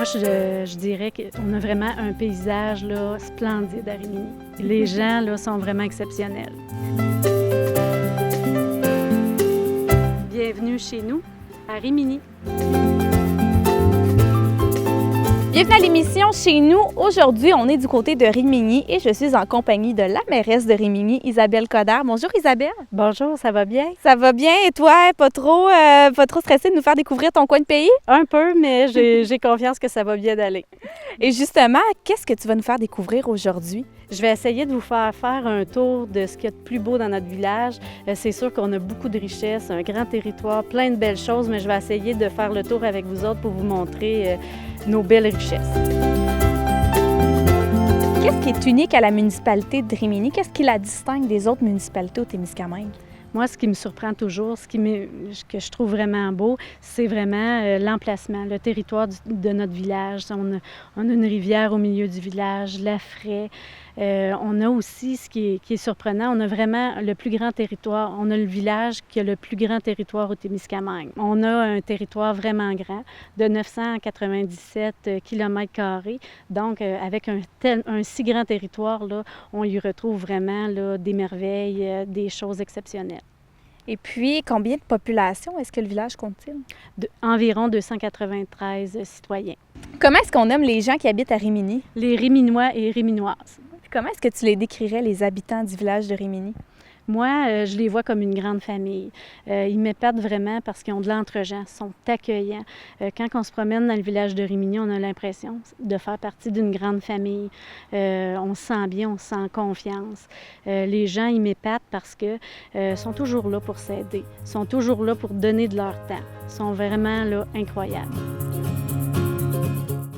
Moi, je dirais qu'on a vraiment un paysage là, splendide à Rimini. Les gens là, sont vraiment exceptionnels. Bienvenue chez nous, à Rimini. Bienvenue à l'émission Chez nous. Aujourd'hui, on est du côté de Rimini et je suis en compagnie de la mairesse de Rimini, Isabelle Coderre. Bonjour Isabelle. Bonjour, ça va bien? Ça va bien et toi? Pas trop stressée de nous faire découvrir ton coin de pays? Un peu, mais j'ai confiance que ça va bien aller. Et justement, qu'est-ce que tu vas nous faire découvrir aujourd'hui? Je vais essayer de vous faire un tour de ce qu'il y a de plus beau dans notre village. C'est sûr qu'on a beaucoup de richesses, un grand territoire, plein de belles choses, mais je vais essayer de faire le tour avec vous autres pour vous montrer nos belles richesses. Qu'est-ce qui est unique à la municipalité de Rimini? Qu'est-ce qui la distingue des autres municipalités au Témiscamingue? Moi, ce qui me surprend toujours, que je trouve vraiment beau, c'est vraiment l'emplacement, le territoire de notre village. On a une rivière au milieu du village, la Fraie. On a aussi, ce qui est surprenant, on a vraiment le plus grand territoire. On a le village qui a le plus grand territoire au Témiscamingue. On a un territoire vraiment grand, de 997 km². Donc, avec un si grand territoire, là, on y retrouve vraiment là, des merveilles, des choses exceptionnelles. Et puis, combien de population est-ce que le village compte-t-il? Environ 293 citoyens. Comment est-ce qu'on nomme les gens qui habitent à Rimini? Les Riminois et Riminoises. Puis comment est-ce que tu les décrirais, les habitants du village de Rimini? Moi, je les vois comme une grande famille. Ils m'épatent vraiment parce qu'ils ont de l'entre-gens, sont accueillants. Quand on se promène dans le village de Rimini, on a l'impression de faire partie d'une grande famille. On se sent bien, on se sent en confiance. Les gens, ils m'épatent parce que sont toujours là pour s'aider, sont toujours là pour donner de leur temps. Ils sont vraiment là, incroyables.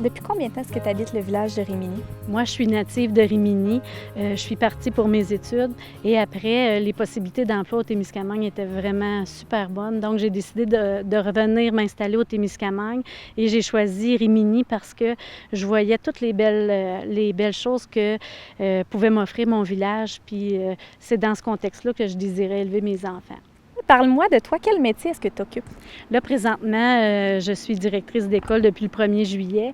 Depuis combien de temps est-ce que tu habites le village de Rimini? Moi, je suis native de Rimini. Je suis partie pour mes études. Et après, les possibilités d'emploi au Témiscamingue étaient vraiment super bonnes. Donc, j'ai décidé de revenir m'installer au Témiscamingue. Et j'ai choisi Rimini parce que je voyais toutes les belles choses que pouvait m'offrir mon village. Puis, c'est dans ce contexte-là que je désirais élever mes enfants. Parle-moi de toi, quel métier est-ce que tu occupes? Là, présentement, je suis directrice d'école depuis le 1er juillet.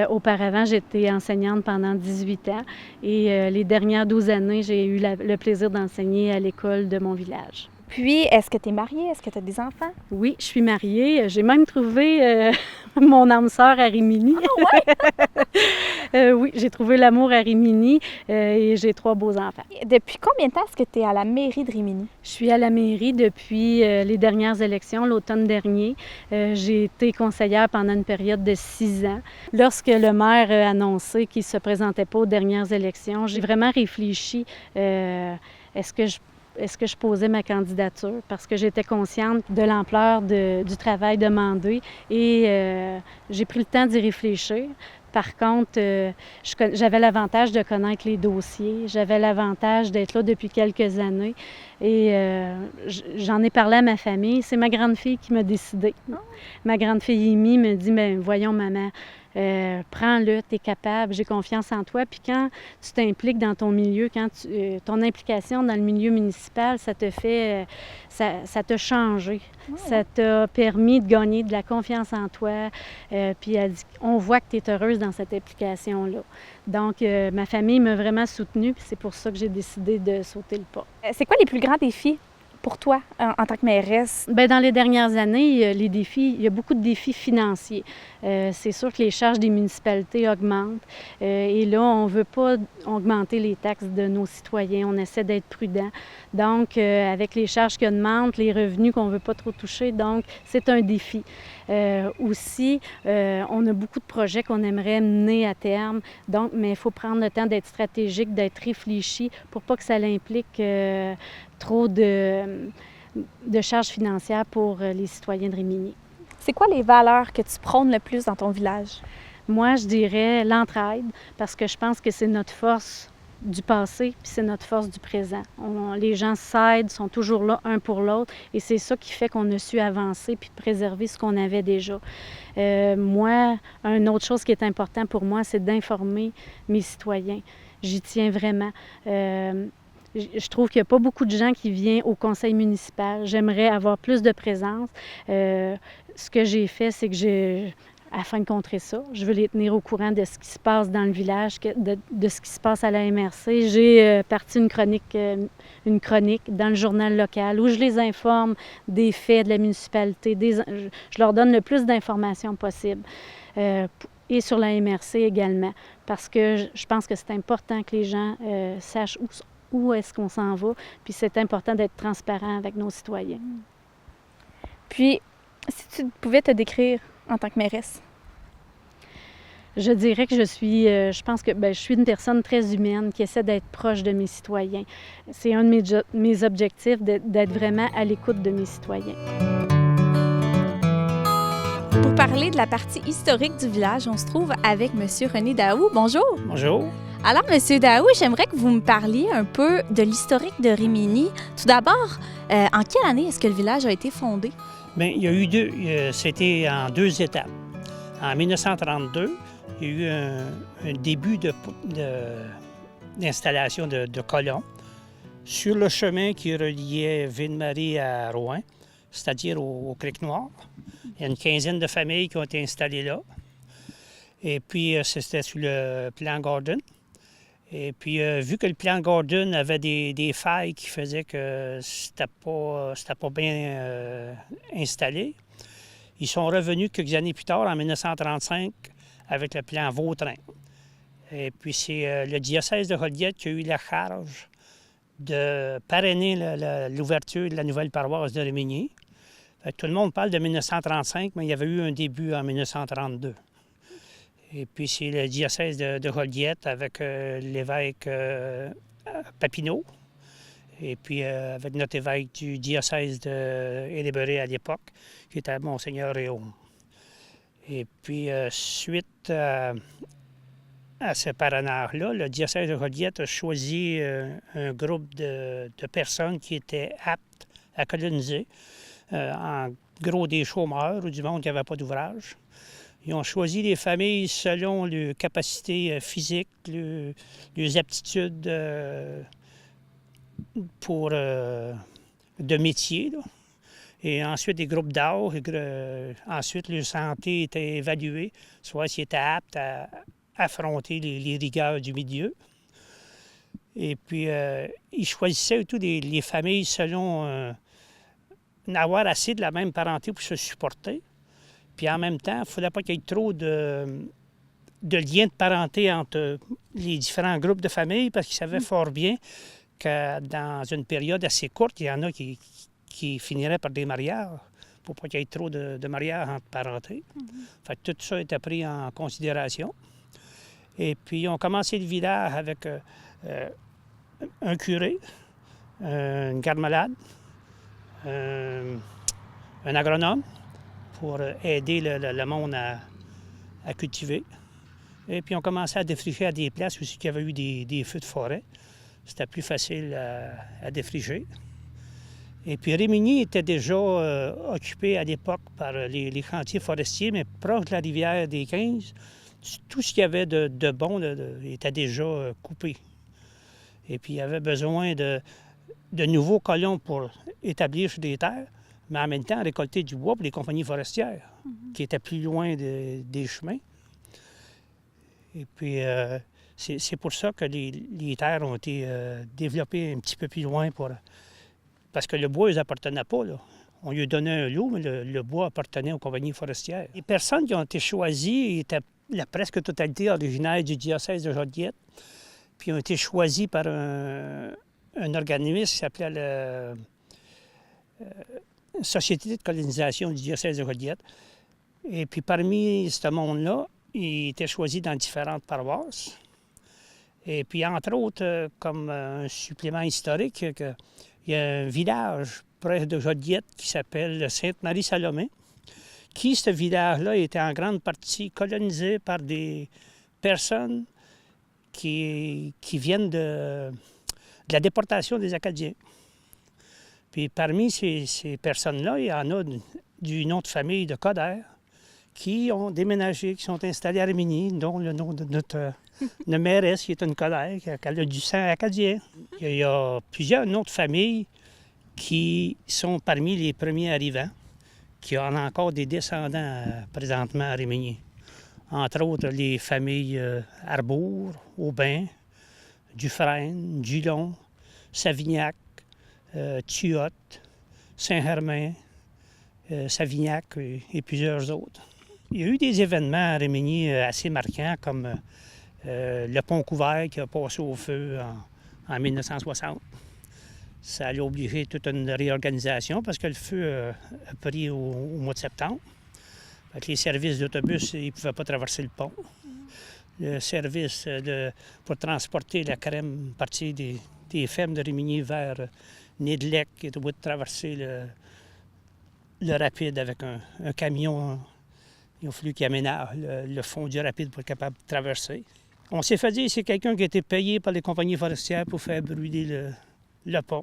Auparavant, j'étais enseignante pendant 18 ans et les dernières 12 années, j'ai eu le plaisir d'enseigner à l'école de mon village. Puis, est-ce que tu es mariée? Est-ce que tu as des enfants? Oui, je suis mariée. J'ai même trouvé mon âme sœur à Rimini. Ah ouais? Oui, j'ai trouvé l'amour à Rimini et j'ai 3 beaux enfants. Depuis combien de temps est-ce que tu es à la mairie de Rimini? Je suis à la mairie depuis les dernières élections, l'automne dernier. J'ai été conseillère pendant une période de 6 ans. Lorsque le maire a annoncé qu'il ne se présentait pas aux dernières élections, j'ai vraiment réfléchi, est-ce que je posais ma candidature parce que j'étais consciente de l'ampleur du travail demandé et j'ai pris le temps d'y réfléchir. Par contre, j'avais l'avantage de connaître les dossiers, j'avais l'avantage d'être là depuis quelques années et j'en ai parlé à ma famille. C'est ma grande fille qui m'a décidé. Ma grande fille Amy me dit, bien, voyons maman, prends-le, tu es capable, j'ai confiance en toi. Puis quand tu t'impliques dans ton milieu, ton implication dans le milieu municipal, ça te fait, ça t'a changé. Ouais. Ça t'a permis de gagner de la confiance en toi. Puis elle dit, on voit que tu es heureuse dans cette implication-là. Donc, ma famille m'a vraiment soutenue, puis c'est pour ça que j'ai décidé de sauter le pas. C'est quoi les plus grands défis pour toi en tant que mairesse? Bien, dans les dernières années, il y a beaucoup de défis financiers. C'est sûr que les charges des municipalités augmentent et là, on ne veut pas augmenter les taxes de nos citoyens. On essaie d'être prudent. Donc, avec les charges qui augmentent, les revenus qu'on ne veut pas trop toucher, donc c'est un défi. Aussi, on a beaucoup de projets qu'on aimerait mener à terme, donc, mais il faut prendre le temps d'être stratégique, d'être réfléchi pour pas que ça l'implique trop de charges financières pour les citoyens de Rimini. C'est quoi les valeurs que tu prônes le plus dans ton village? Moi, je dirais l'entraide, parce que je pense que c'est notre force du passé, puis c'est notre force du présent. Les gens s'aident, sont toujours là un pour l'autre, et c'est ça qui fait qu'on a su avancer puis préserver ce qu'on avait déjà. Moi, une autre chose qui est importante pour moi, c'est d'informer mes citoyens. J'y tiens vraiment. Je trouve qu'il n'y a pas beaucoup de gens qui viennent au conseil municipal. J'aimerais avoir plus de présence. Ce que j'ai fait, c'est que afin de contrer ça. Je veux les tenir au courant de ce qui se passe dans le village, de ce qui se passe à la MRC. J'ai parti une chronique dans le journal local où je les informe des faits de la municipalité. Je leur donne le plus d'informations possible. Et sur la MRC également, parce que je pense que c'est important que les gens sachent où est-ce qu'on s'en va, puis c'est important d'être transparent avec nos citoyens. Puis, si tu pouvais te décrire en tant que mairesse? Je dirais que je suis une personne très humaine qui essaie d'être proche de mes citoyens. C'est un de mes objectifs d'être vraiment à l'écoute de mes citoyens. Pour parler de la partie historique du village, on se trouve avec M. René Daou. Bonjour! Bonjour! Alors, M. Daou, j'aimerais que vous me parliez un peu de l'historique de Rimini. Tout d'abord, en quelle année est-ce que le village a été fondé? Bien, il y a eu c'était en 2 étapes. En 1932, il y a eu un début d'installation de colons sur le chemin qui reliait Ville-Marie à Rouen, c'est-à-dire au Cric-Noir. Il y a une quinzaine de familles qui ont été installées là. Et puis, c'était sur le plan Gordon. Et puis, vu que le plan Gordon avait des failles qui faisaient que c'était pas bien installé, ils sont revenus quelques années plus tard, en 1935, avec le plan Vautrin. Et puis, c'est le diocèse de Joliette qui a eu la charge de parrainer l'ouverture de la nouvelle paroisse de Rimini. Tout le monde parle de 1935, mais il y avait eu un début en 1932. Et puis, c'est le diocèse de Joliette avec l'évêque Papineau, et puis avec notre évêque du diocèse de Hélébéré à l'époque, qui était Monseigneur Réaume. Et puis, suite à ce parrainage-là, le diocèse de Joliette a choisi un groupe de personnes qui étaient aptes à coloniser, en gros des chômeurs ou du monde qui n'avait pas d'ouvrage. Ils ont choisi les familles selon leurs capacités physiques, leurs aptitudes de métier, là. Et ensuite, des groupes d'âge. Ensuite, leur santé était évaluée, soit s'ils étaient aptes à affronter les rigueurs du milieu. Et puis, ils choisissaient tout les familles selon avoir assez de la même parenté pour se supporter. Puis en même temps, il ne fallait pas qu'il y ait trop de liens de parenté entre les différents groupes de familles, parce qu'ils savaient fort bien que dans une période assez courte, il y en a qui finiraient par des mariages, pour pas qu'il y ait trop de mariages entre parentés. Fait que tout ça était pris en considération. Et puis, on commencé le village avec un curé, une garde-malade, un agronome, pour aider le monde à cultiver. Et puis, on commençait à défricher à des places où il y avait eu des feux de forêt. C'était plus facile à défricher. Et puis, Rimini était déjà occupé à l'époque par les chantiers forestiers, mais proche de la rivière des 15. Tout ce qu'il y avait de bon était déjà coupé. Et puis, il y avait besoin de nouveaux colons pour établir sur des terres, mais en même temps récolter du bois pour les compagnies forestières, qui étaient plus loin des chemins. Et puis, c'est pour ça que les terres ont été développées un petit peu plus loin, parce que le bois, ils appartenaient pas, là. On lui donnait un lot, mais le bois appartenait aux compagnies forestières. Les personnes qui ont été choisies étaient la presque totalité originaire du diocèse de Joliette, puis ont été choisies par un organisme qui s'appelait la Société de colonisation du diocèse de Joliette. Et puis parmi ce monde-là, il était choisi dans différentes paroisses. Et puis entre autres, comme un supplément historique, il y a un village près de Joliette qui s'appelle Sainte-Marie-Salomé, qui, ce village-là, était en grande partie colonisé par des personnes qui viennent de la déportation des Acadiens. Puis parmi ces personnes-là, il y en a du nom de famille de Coder qui ont déménagé, qui sont installés à Rimini, dont le nom de notre mairesse, qui est une Coder, qui a du sang acadien. Il y a plusieurs noms de famille qui sont parmi les premiers arrivants, qu'il y en a encore des descendants présentement à Rimini. Entre autres, les familles Arbour, Aubin, Dufresne, Dulon, Savignac, Thiotte, Saint-Germain, Savignac et plusieurs autres. Il y a eu des événements à Rimini assez marquants, comme le pont couvert qui a passé au feu en 1960. Ça a obligé toute une réorganisation parce que le feu a pris au mois de septembre. Fait que les services d'autobus, ils ne pouvaient pas traverser le pont. Le service pour transporter la crème partie des fermes de Rimini vers Nidlec, qui est obligé de traverser le rapide avec un camion. Il a fallu qu'il aménage le fond du rapide pour être capable de traverser. On s'est fait dire que c'est quelqu'un qui a été payé par les compagnies forestières pour faire brûler le pont.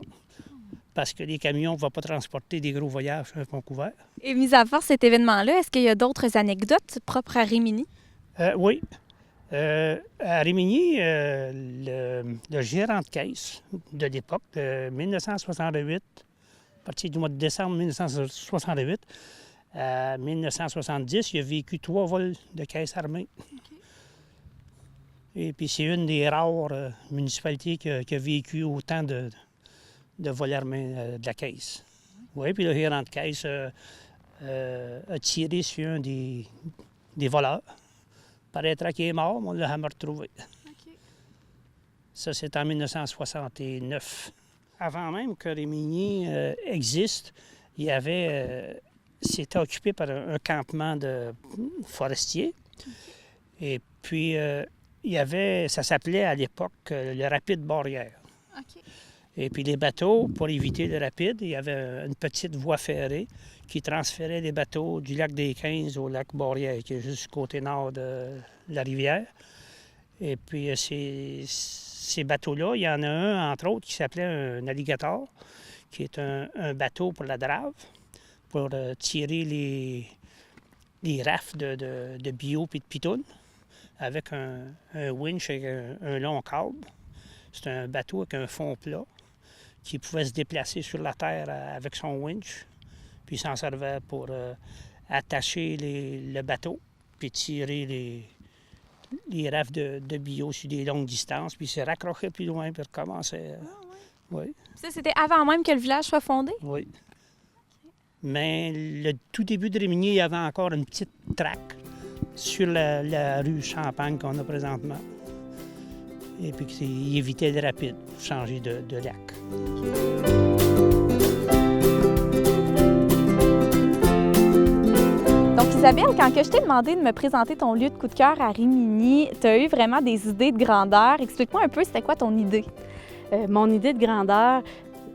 Parce que les camions ne vont pas transporter des gros voyages sur un pont couvert. Et mis à part cet événement-là, est-ce qu'il y a d'autres anecdotes propres à Rimini? Oui. À Rimini, le gérant de caisse de l'époque, de 1968, à partir du mois de décembre 1968, à 1970, il a vécu 3 vols de caisse armée. Okay. Et puis c'est une des rares municipalités qui a vécu autant de vols armés de la caisse. Oui, puis le gérant de caisse a tiré sur un des voleurs. Paraîtra qu'il est mort, mais on l'a jamais retrouvé. Okay. Ça, c'est en 1969. Avant même que Rimini existe, il y avait... c'était occupé par un campement de forestiers. Okay. Et puis, il y avait... Ça s'appelait à l'époque le rapide Boréal. Okay. Et puis les bateaux, pour éviter le rapide, il y avait une petite voie ferrée qui transférait les bateaux du lac des 15 au lac Boréal, qui est juste du côté nord de la rivière. Et puis ces bateaux-là, il y en a un, entre autres, qui s'appelait un alligator, qui est un bateau pour la drave, pour tirer les rafles de bio et de pitoune, avec un winch avec un long câble. C'est un bateau avec un fond plat, qui pouvait se déplacer sur la terre avec son winch, puis il s'en servait pour attacher le bateau, puis tirer les rafles de bio sur des longues distances, puis se raccrocher plus loin pour recommencer. Oui. Ça, c'était avant même que le village soit fondé? Oui. Mais le tout début de Rimini, il y avait encore une petite traque sur la rue Champagne qu'on a présentement. Et puis il évitait le rapide pour changer de lac. Donc Isabelle, quand je t'ai demandé de me présenter ton lieu de coup de cœur à Rimini, tu as eu vraiment des idées de grandeur. Explique-moi un peu, c'était quoi ton idée? Mon idée de grandeur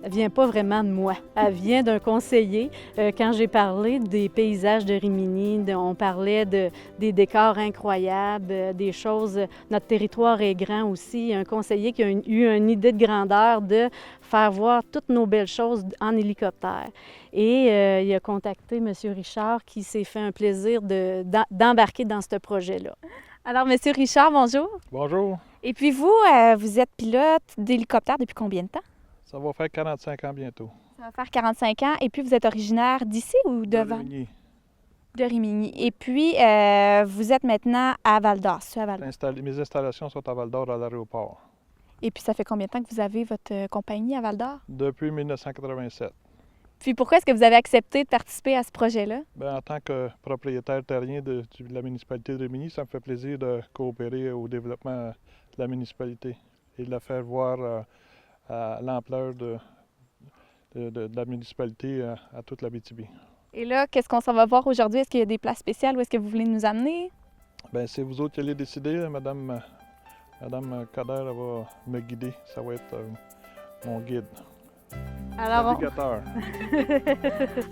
vient pas vraiment de moi. Elle vient d'un conseiller. Quand j'ai parlé des paysages de Rimini, on parlait des décors incroyables, des choses... Notre territoire est grand aussi. Un conseiller qui a eu une idée de grandeur de faire voir toutes nos belles choses en hélicoptère. Et il a contacté M. Richard qui s'est fait un plaisir d'embarquer dans ce projet-là. Alors, M. Richard, bonjour. Bonjour. Et puis vous, vous êtes pilote d'hélicoptère depuis combien de temps? Ça va faire 45 ans bientôt. Ça va faire 45 ans. Et puis, vous êtes originaire d'ici ou de Rimini. De Rimini. Et puis, vous êtes maintenant à Val-d'Or. Mes installations sont à Val-d'Or, à l'aéroport. Et puis, ça fait combien de temps que vous avez votre compagnie à Val-d'Or? Depuis 1987. Puis, pourquoi est-ce que vous avez accepté de participer à ce projet-là? Bien, en tant que propriétaire terrien de la municipalité de Rimini, ça me fait plaisir de coopérer au développement de la municipalité et de la faire voir à l'ampleur de la municipalité à toute l'Abitibi. Et là, qu'est-ce qu'on s'en va voir aujourd'hui? Est-ce qu'il y a des places spéciales? Où est-ce que vous voulez nous amener? Bien, c'est vous autres qui allez décider. Madame Coder va me guider. Ça va être mon guide. Alors, navigateur.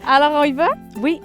Alors, on y va? Oui.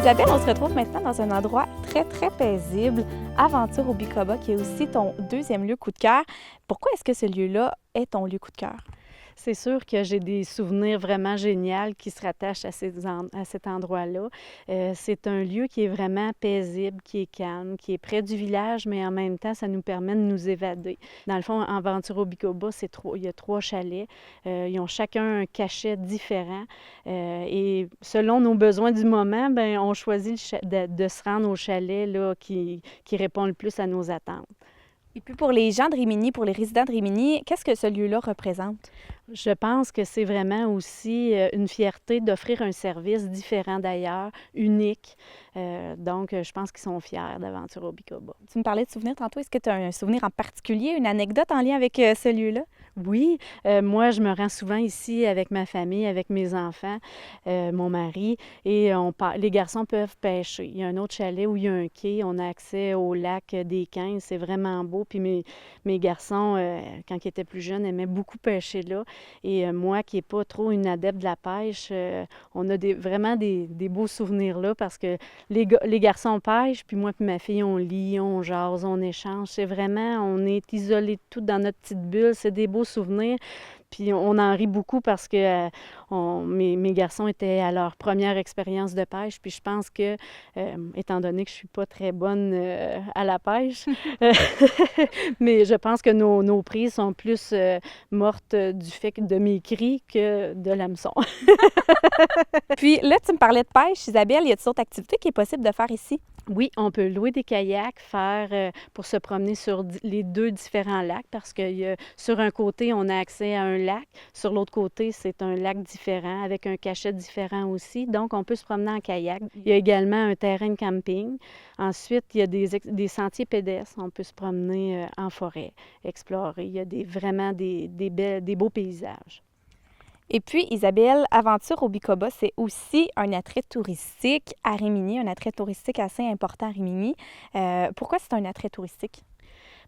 Isabelle, on se retrouve maintenant dans un endroit très, très paisible, Aventure au Bicoba, qui est aussi ton deuxième lieu coup de cœur. Pourquoi est-ce que ce lieu-là est ton lieu coup de cœur? C'est sûr que j'ai des souvenirs vraiment géniaux qui se rattachent à cet endroit-là. C'est un lieu qui est vraiment paisible, qui est calme, qui est près du village, mais en même temps, ça nous permet de nous évader. Dans le fond, Aventure au Bicoba, il y a 3 chalets. Ils ont chacun un cachet différent. Et selon nos besoins du moment, bien, on choisit de se rendre au chalet là, qui répond le plus à nos attentes. Et puis pour les gens de Rimini, pour les résidents de Rimini, qu'est-ce que ce lieu-là représente? Je pense que c'est vraiment aussi une fierté d'offrir un service différent d'ailleurs, unique. Donc, je pense qu'ils sont fiers d'Aventure au Bicoba. Tu me parlais de souvenirs tantôt. Est-ce que tu as un souvenir en particulier, une anecdote en lien avec ce lieu-là? Oui, moi, je me rends souvent ici avec ma famille, avec mes enfants, mon mari, et les garçons peuvent pêcher. Il y a un autre chalet où il y a un quai, on a accès au lac des 15, c'est vraiment beau. Puis mes garçons, quand ils étaient plus jeunes, aimaient beaucoup pêcher là. Et moi, qui n'ai pas trop une adepte de la pêche, on a vraiment des beaux souvenirs là parce que les garçons pêchent, puis moi et ma fille, on lit, on jase, on échange. C'est vraiment, on est isolés tous dans notre petite bulle. C'est des beaux souvenirs. Puis on en rit beaucoup parce que mes garçons étaient à leur première expérience de pêche. Puis je pense que, étant donné que je suis pas très bonne à la pêche, mais je pense que nos prises sont plus mortes du fait de mes cris que de l'hameçon. Puis là, tu me parlais de pêche, Isabelle. Y a-t-il d'autres activités qui est possible de faire ici? Oui, on peut louer des kayaks, pour se promener sur les 2 différents lacs parce que sur un côté, on a accès à un lac. Sur l'autre côté, c'est un lac différent avec un cachet différent aussi. Donc, on peut se promener en kayak. Il y a également un terrain de camping. Ensuite, il y a des sentiers pédestres. On peut se promener en forêt, explorer. Il y a vraiment des beaux paysages. Et puis, Isabelle, Aventure au Bicoba, c'est aussi un attrait touristique à Rimini, un attrait touristique assez important à Rimini. Pourquoi c'est un attrait touristique?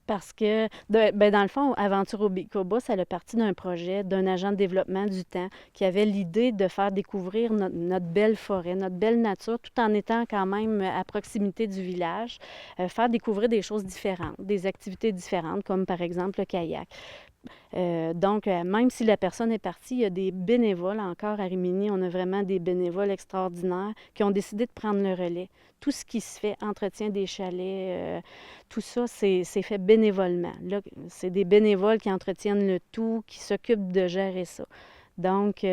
Parce que, dans le fond, Aventure au Bicoba, ça a parti d'un projet d'un agent de développement du temps qui avait l'idée de faire découvrir notre belle forêt, notre belle nature, tout en étant quand même à proximité du village, faire découvrir des choses différentes, des activités différentes, comme par exemple le kayak. Donc, même si la personne est partie, il y a des bénévoles encore à Rimini. On a vraiment des bénévoles extraordinaires qui ont décidé de prendre le relais. Tout ce qui se fait, entretien des chalets, tout ça, c'est fait bénévolement. Là, c'est des bénévoles qui entretiennent le tout, qui s'occupent de gérer ça. Donc,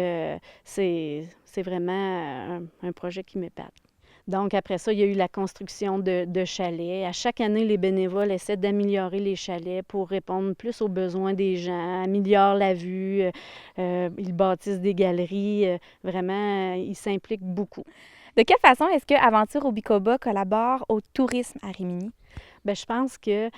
c'est vraiment un projet qui m'épate. Donc, après ça, il y a eu la construction de chalets. À chaque année, les bénévoles essaient d'améliorer les chalets pour répondre plus aux besoins des gens, améliorent la vue, ils bâtissent des galeries. Vraiment, ils s'impliquent beaucoup. De quelle façon est-ce que Aventure au Bicoba collabore au tourisme à Rimini? Bien, je pense que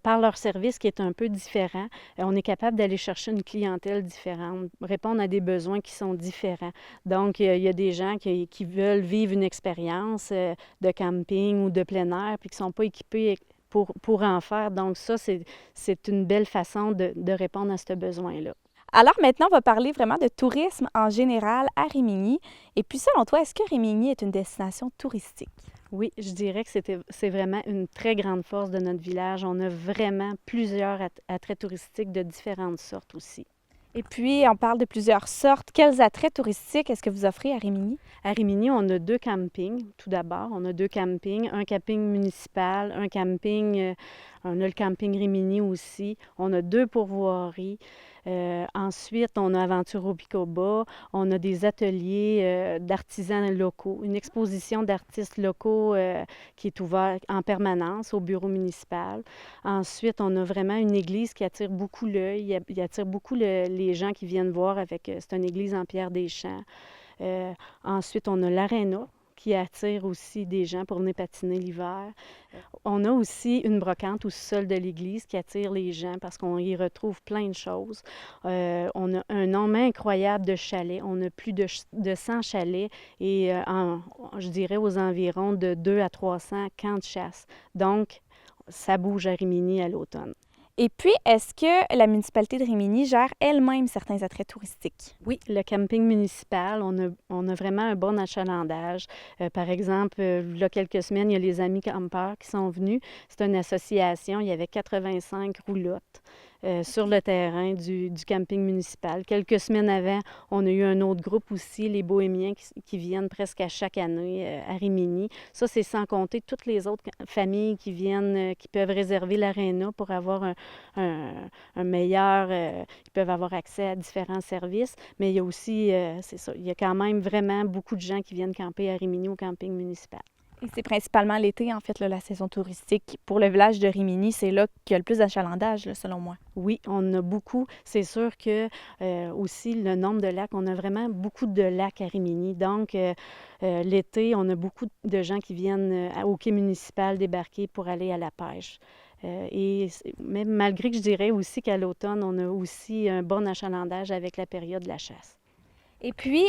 par leur service qui est un peu différent, on est capable d'aller chercher une clientèle différente, répondre à des besoins qui sont différents. Donc, il y a des gens qui veulent vivre une expérience de camping ou de plein air, puis qui ne sont pas équipés pour en faire. Donc, ça, c'est une belle façon de répondre à ce besoin-là. Alors maintenant, on va parler vraiment de tourisme en général à Rimini. Et puis selon toi, est-ce que Rimini est une destination touristique? Oui, je dirais que c'est vraiment une très grande force de notre village. On a vraiment plusieurs attraits touristiques de différentes sortes aussi. Et puis, on parle de plusieurs sortes. Quels attraits touristiques est-ce que vous offrez à Rimini? À Rimini, on a 2 campings, tout d'abord. On a 2 campings, un camping municipal, un camping, on a le camping Rimini aussi. On a 2 pourvoiries. Ensuite, on a Aventure au Bicoba. On a des ateliers d'artisans locaux, une exposition d'artistes locaux qui est ouverte en permanence au bureau municipal. Ensuite, on a vraiment une église qui attire beaucoup l'œil. Il attire beaucoup les gens qui viennent voir avec... c'est une église en pierre des champs. Ensuite, on a l'aréna qui attire aussi des gens pour venir patiner l'hiver. On a aussi une brocante au sol de l'église qui attire les gens parce qu'on y retrouve plein de choses. On a un nombre incroyable de chalets. On a plus de 100 chalets et je dirais aux environs de 200 à 300 camps de chasse. Donc, ça bouge à Rimini à l'automne. Et puis, est-ce que la municipalité de Rimini gère elle-même certains attraits touristiques? Oui, le camping municipal, on a vraiment un bon achalandage. Par exemple, il y a quelques semaines, il y a les Amis campeurs qui sont venus. C'est une association, il y avait 85 roulottes sur le terrain du camping municipal. Quelques semaines avant, on a eu un autre groupe aussi, les Bohémiens, qui viennent presque à chaque année à Rimini. Ça, c'est sans compter toutes les autres familles qui viennent, qui peuvent réserver l'aréna pour avoir un meilleur... ils peuvent avoir accès à différents services, mais il y a aussi, c'est ça, il y a quand même vraiment beaucoup de gens qui viennent camper à Rimini au camping municipal. Et c'est principalement l'été, en fait, là, la saison touristique. Pour le village de Rimini, c'est là qu'il y a le plus d'achalandage, là, selon moi. Oui, on en a beaucoup. C'est sûr que aussi le nombre de lacs, on a vraiment beaucoup de lacs à Rimini. Donc, l'été, on a beaucoup de gens qui viennent au quai municipal débarquer pour aller à la pêche. Même malgré que je dirais aussi qu'à l'automne, on a aussi un bon achalandage avec la période de la chasse. Et puis,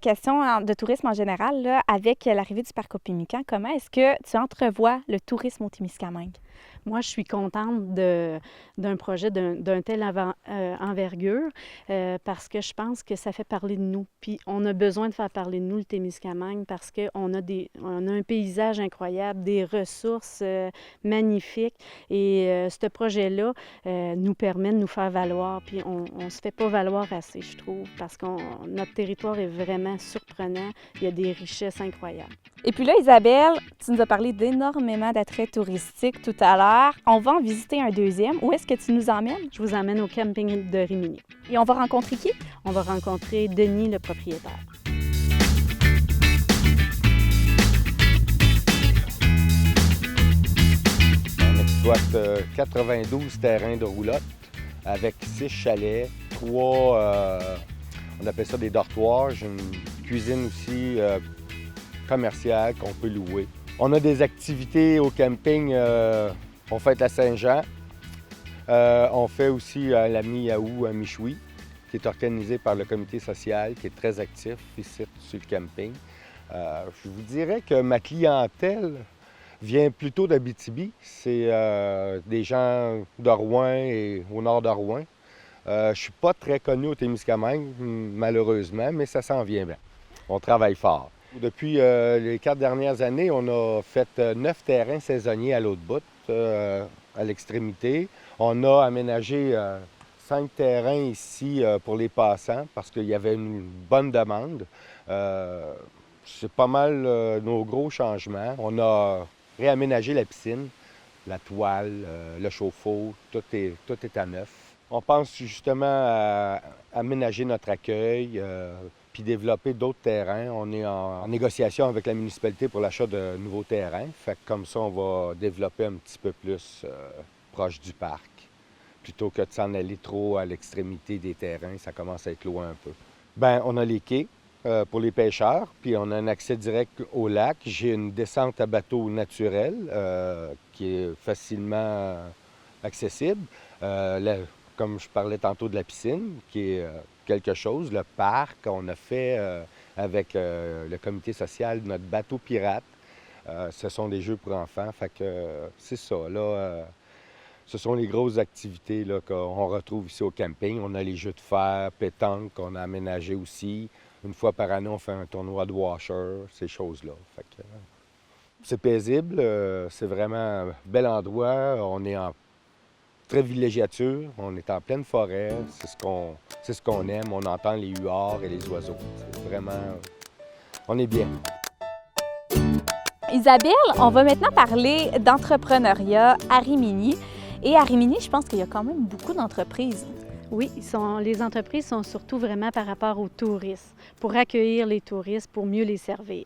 question de tourisme en général, là, avec l'arrivée du parc Opimican, comment est-ce que tu entrevois le tourisme au Témiscamingue? Moi, je suis contente d'un projet d'un tel envergure parce que je pense que ça fait parler de nous. Puis on a besoin de faire parler de nous, le Témiscamingue, parce qu'on a un paysage incroyable, des ressources magnifiques. Et ce projet-là nous permet de nous faire valoir. Puis on ne se fait pas valoir assez, je trouve, parce que notre territoire est vraiment surprenant. Il y a des richesses incroyables. Et puis là, Isabelle, tu nous as parlé d'énormément d'attraits touristiques tout à l'heure. On va en visiter un deuxième. Où est-ce que tu nous emmènes? Je vous emmène au camping de Rimini. Et on va rencontrer qui? On va rencontrer Denis, le propriétaire. On exploite 92 terrains de roulotte avec 6 chalets, 3, on appelle ça des dortoirs. J'ai une cuisine aussi commerciale qu'on peut louer. On a des activités au camping, on fête la Saint-Jean. On fait aussi la mi-août à Michoui, qui est organisé par le comité social, qui est très actif ici sur le camping. Je vous dirais que ma clientèle vient plutôt d'Abitibi. C'est des gens de Rouen et au nord de Rouen. Je ne suis pas très connu au Témiscamingue, malheureusement, mais ça s'en vient bien. On travaille fort. Depuis les 4 dernières années, on a fait 9 terrains saisonniers à l'autre bout, à l'extrémité. On a aménagé 5 terrains ici pour les passants parce qu'il y avait une bonne demande. C'est pas mal nos gros changements. On a réaménagé la piscine, la toile, le chauffe-eau, tout est à neuf. On pense justement à aménager notre accueil, puis développer d'autres terrains. On est en négociation avec la municipalité pour l'achat de nouveaux terrains. Fait que comme ça, on va développer un petit peu plus proche du parc, plutôt que de s'en aller trop à l'extrémité des terrains. Ça commence à être loin un peu. Bien, on a les quais pour les pêcheurs, puis on a un accès direct au lac. J'ai une descente à bateau naturel qui est facilement accessible. Comme je parlais tantôt de la piscine, qui est quelque chose. Le parc, on a fait avec le comité social notre bateau pirate. Ce sont des jeux pour enfants. Fait que c'est ça. Là, ce sont les grosses activités là, qu'on retrouve ici au camping. On a les jeux de fer, pétanque qu'on a aménagé aussi. Une fois par année, on fait un tournoi de washer, ces choses-là. Fait que, c'est paisible. C'est vraiment un bel endroit. On est en très villégiature, on est en pleine forêt, c'est ce qu'on aime, on entend les huards et les oiseaux. C'est vraiment, on est bien. Isabelle, on va maintenant parler d'entrepreneuriat à Rimini. Et à Rimini, je pense qu'il y a quand même beaucoup d'entreprises. Oui, les entreprises sont surtout vraiment par rapport aux touristes, pour accueillir les touristes, pour mieux les servir.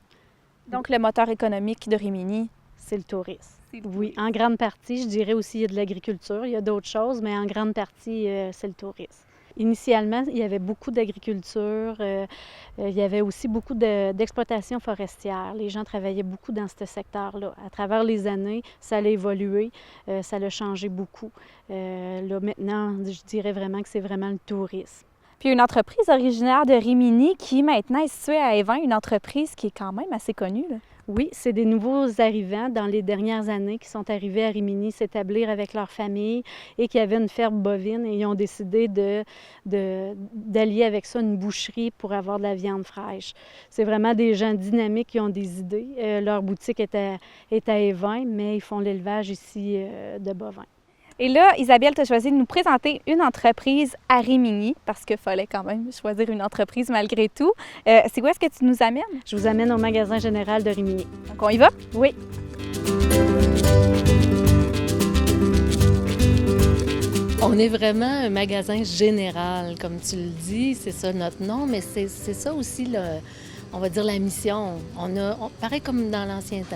Donc le moteur économique de Rimini, c'est le tourisme. Oui, en grande partie, je dirais aussi il y a de l'agriculture, il y a d'autres choses, mais en grande partie, c'est le tourisme. Initialement, il y avait beaucoup d'agriculture, il y avait aussi beaucoup d'exploitation forestière. Les gens travaillaient beaucoup dans ce secteur-là. À travers les années, ça a évolué, ça a changé beaucoup. Là, maintenant, je dirais vraiment que c'est vraiment le tourisme. Puis une entreprise originaire de Rimini qui maintenant est située à Évin, une entreprise qui est quand même assez connue, là. Oui, c'est des nouveaux arrivants dans les dernières années qui sont arrivés à Rimini s'établir avec leur famille et qui avaient une ferme bovine et ils ont décidé d'allier avec ça une boucherie pour avoir de la viande fraîche. C'est vraiment des gens dynamiques qui ont des idées. Leur boutique est à Évin, mais ils font l'élevage ici de bovins. Et là, Isabelle, tu as choisi de nous présenter une entreprise à Rimini, parce qu'il fallait quand même choisir une entreprise malgré tout. C'est où est-ce que tu nous amènes? Je vous amène au magasin général de Rimini. Donc, on y va? Oui. On est vraiment un magasin général, comme tu le dis, c'est ça notre nom, mais c'est ça aussi, on va dire, la mission. Pareil comme dans l'ancien temps.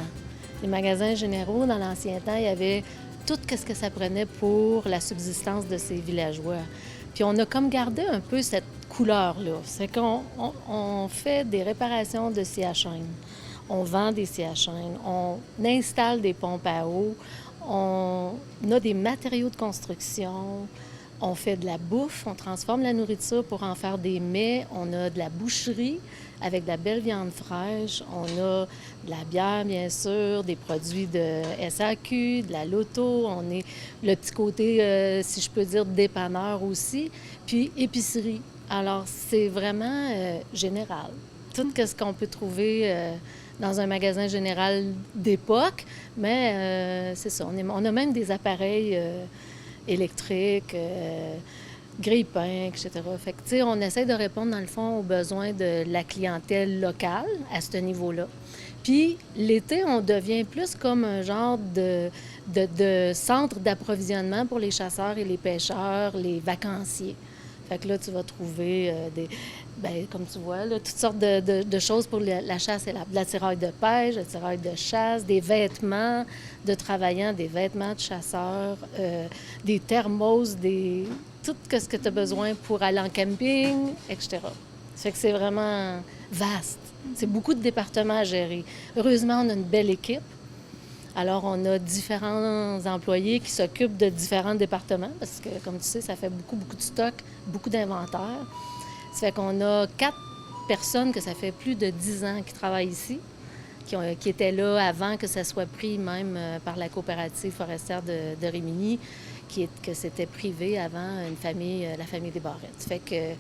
Les magasins généraux, dans l'ancien temps, il y avait tout ce que ça prenait pour la subsistance de ces villageois. Puis on a comme gardé un peu cette couleur-là. C'est qu'on fait des réparations de scie à chaîne, on vend des scies à chaîne, on installe des pompes à eau, on a des matériaux de construction, on fait de la bouffe, on transforme la nourriture pour en faire des mets, on a de la boucherie avec de la belle viande fraîche, on a de la bière, bien sûr, des produits de SAQ, de la loto, on est le petit côté, si je peux dire, dépanneur aussi, puis épicerie. Alors, c'est vraiment général. Tout ce qu'on peut trouver dans un magasin général d'époque, mais c'est ça, on a même des appareils électriques, grille-pain, etc. Fait que, tu sais, on essaie de répondre, dans le fond, aux besoins de la clientèle locale à ce niveau-là. Puis, l'été, on devient plus comme un genre de centre d'approvisionnement pour les chasseurs et les pêcheurs, les vacanciers. Fait que là, tu vas trouver comme tu vois, là, toutes sortes de choses pour la chasse et la tiraille de pêche, la tiraille de chasse, des vêtements de travaillants, des vêtements de chasseurs, des thermos, tout ce que tu as besoin pour aller en camping, etc. Ça fait que c'est vraiment vaste. C'est beaucoup de départements à gérer. Heureusement, on a une belle équipe. Alors, on a différents employés qui s'occupent de différents départements parce que, comme tu sais, ça fait beaucoup de stock, beaucoup d'inventaire. Ça fait qu'on a 4 personnes que ça fait plus de 10 ans qui travaillent ici, qui étaient là avant que ça soit pris même par la coopérative forestière de Rimini, que c'était privé avant la famille des Barrettes. Ça fait que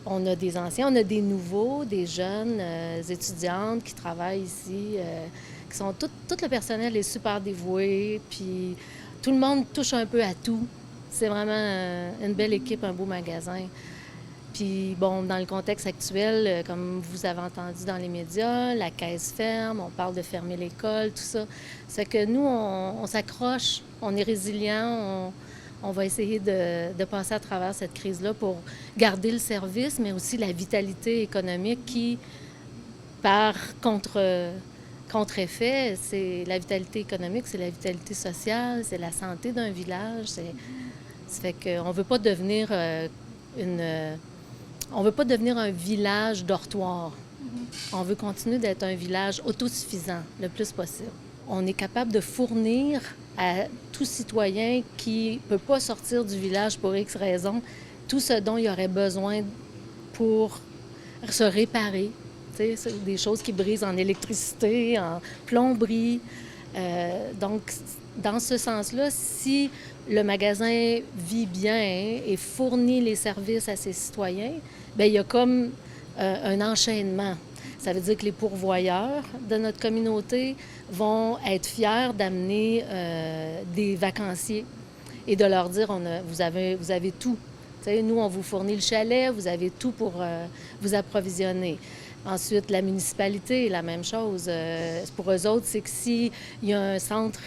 on a des anciens, on a des nouveaux, des jeunes étudiantes qui travaillent ici, qui sont tout le personnel est super dévoué, puis tout le monde touche un peu à tout. C'est vraiment une belle équipe, un beau magasin. Puis, bon, dans le contexte actuel, comme vous avez entendu dans les médias, la caisse ferme, on parle de fermer l'école, tout ça. C'est que nous, on s'accroche, on est résilient, on va essayer de passer à travers cette crise-là pour garder le service, mais aussi la vitalité économique qui, par contre-effet, c'est la vitalité économique, c'est la vitalité sociale, c'est la santé d'un village. Ça fait qu'on ne veut pas devenir on veut pas devenir un village dortoir. On veut continuer d'être un village autosuffisant le plus possible. On est capable de fournir à tout citoyen qui ne peut pas sortir du village pour X raisons tout ce dont il aurait besoin pour se réparer. Tu sais, des choses qui brisent en électricité, en plomberie. Donc, dans ce sens-là, si le magasin vit bien et fournit les services à ses citoyens, bien, il y a comme un enchaînement. Ça veut dire que les pourvoyeurs de notre communauté vont être fiers d'amener des vacanciers et de leur dire vous avez tout. T'sais, nous, on vous fournit le chalet, vous avez tout pour vous approvisionner. Ensuite, la municipalité, la même chose. Pour eux autres, c'est que s'il y a un centre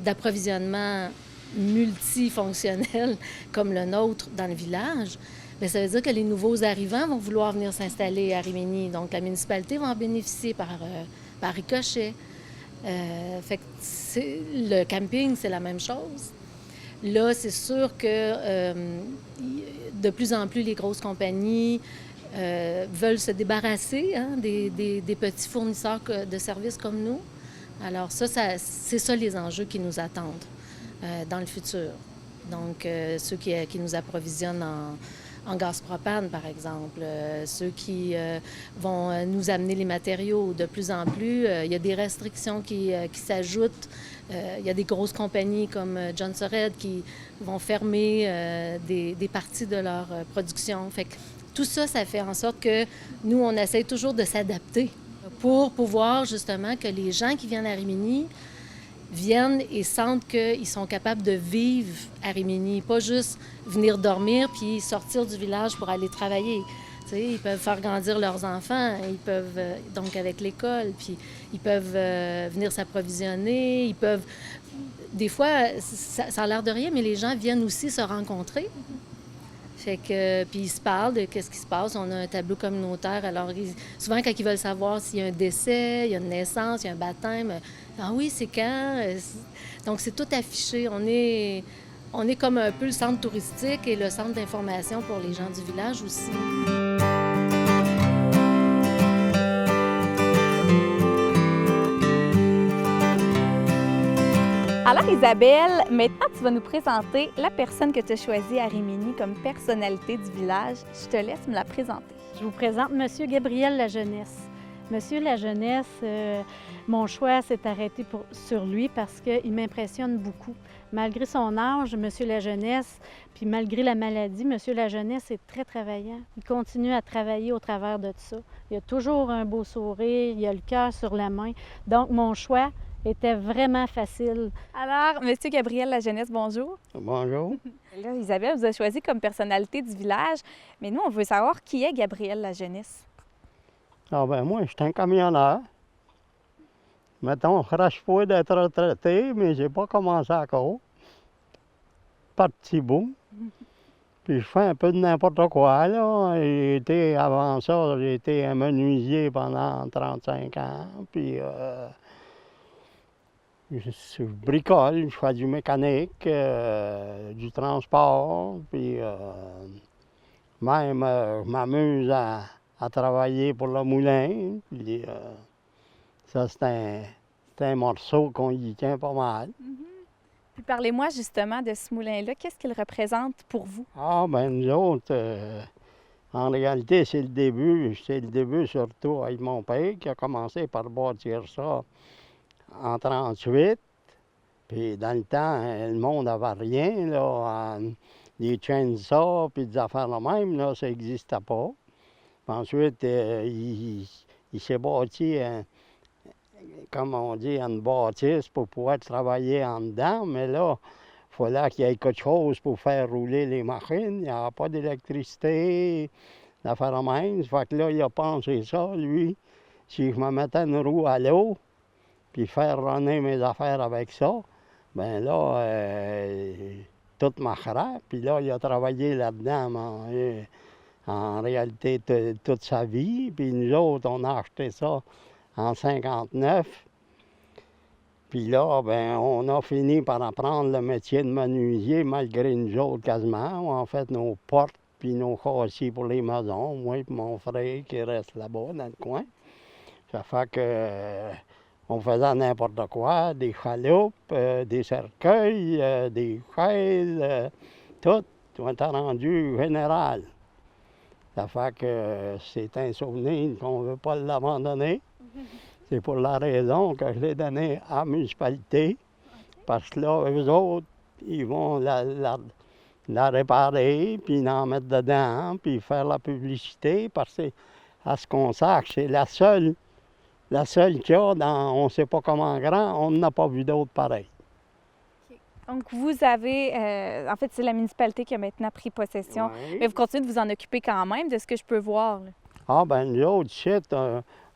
d'approvisionnement multifonctionnel comme le nôtre dans le village, bien, ça veut dire que les nouveaux arrivants vont vouloir venir s'installer à Rimini. Donc, la municipalité va en bénéficier par ricochet. Fait que le camping, c'est la même chose. Là, c'est sûr que de plus en plus, les grosses compagnies veulent se débarrasser des petits fournisseurs de services comme nous. Alors c'est ça les enjeux qui nous attendent dans le futur. Donc, ceux qui nous approvisionnent en gaz propane, par exemple, ceux qui vont nous amener les matériaux. De plus en plus, il y a des restrictions qui s'ajoutent. Il y a des grosses compagnies comme John Sored qui vont fermer des parties de leur production. Fait que tout ça, ça fait en sorte que nous, on essaie toujours de s'adapter pour pouvoir justement que les gens qui viennent à Rimini viennent et sentent qu'ils sont capables de vivre à Rimini, pas juste venir dormir puis sortir du village pour aller travailler. Tu sais, ils peuvent faire grandir leurs enfants, ils peuvent, donc avec l'école, puis ils peuvent venir s'approvisionner, ils peuvent... Des fois, ça a l'air de rien, mais les gens viennent aussi se rencontrer. Fait que, puis ils se parlent de qu'est-ce qui se passe. On a un tableau communautaire. Alors, souvent, quand ils veulent savoir s'il y a un décès, il y a une naissance, il y a un baptême, ah oui, c'est quand? Donc, c'est tout affiché. On est comme un peu le centre touristique et le centre d'information pour les gens du village aussi. Alors Isabelle, maintenant tu vas nous présenter la personne que tu as choisie à Rimini comme personnalité du village. Je te laisse me la présenter. Je vous présente M. Gabriel Lajeunesse. Monsieur Lajeunesse, mon choix s'est arrêté sur lui parce qu'il m'impressionne beaucoup. Malgré son âge, M. Lajeunesse, puis malgré la maladie, M. Lajeunesse est très travaillant. Il continue à travailler au travers de ça. Il a toujours un beau sourire, il a le cœur sur la main. Donc, mon choix était vraiment facile. Alors, M. Gabriel Lajeunesse, bonjour. Bonjour. Là, Isabelle vous a choisi comme personnalité du village, mais nous, on veut savoir qui est Gabriel Lajeunesse. Ah ben moi, je suis un camionneur. Mettons, je crache pas d'être retraité, mais j'ai pas commencé encore. Pas de petit bout. Puis je fais un peu de n'importe quoi, là. Avant ça, j'ai été un menuisier pendant 35 ans. Puis je bricole, je fais du mécanique, du transport. Puis même, je m'amuse à travailler pour le moulin. Puis, ça, c'est un morceau qu'on y tient pas mal. Puis parlez-moi justement de ce moulin-là. Qu'est-ce qu'il représente pour vous? Ah, ben nous autres, en réalité, c'est le début. C'est le début surtout avec mon père qui a commencé par bâtir ça en 1938. Puis dans le temps, le monde n'avait rien, là. Des chainsaws, puis des affaires de même, là, ça n'existait pas. Ensuite, il s'est bâti, comme on dit, une bâtisse pour pouvoir travailler en dedans, mais là, il fallait qu'il y ait quelque chose pour faire rouler les machines. Il n'y avait pas d'électricité, d'affaires de même. Fait que là, il a pensé ça, lui, si je me mettais une roue à l'eau, puis faire runner mes affaires avec ça, bien là, tout marcherait. Puis là, il a travaillé là-dedans. En réalité, toute sa vie. Puis nous autres, on a acheté ça en 1959. Puis là, ben, on a fini par apprendre le métier de menuisier, malgré nous autres quasiment. On a fait nos portes puis nos châssis pour les maisons, moi et mon frère qui reste là-bas dans le coin. Ça fait que on faisait n'importe quoi, des chaloupes, des cercueils, des chaises, tout était rendu général. Ça fait que c'est un souvenir qu'on ne veut pas l'abandonner. C'est pour la raison que je l'ai donné à la municipalité. Parce que là, eux autres, ils vont la réparer, puis en mettre dedans, puis faire la publicité. Parce que, à ce qu'on sache, c'est la seule qu'il y a dans on ne sait pas comment grand, on n'a pas vu d'autres pareils. Donc, vous avez, en fait, c'est la municipalité qui a maintenant pris possession, Oui. mais vous continuez de vous en occuper quand même, de ce que je peux voir. Là. Ah, ben nous autres,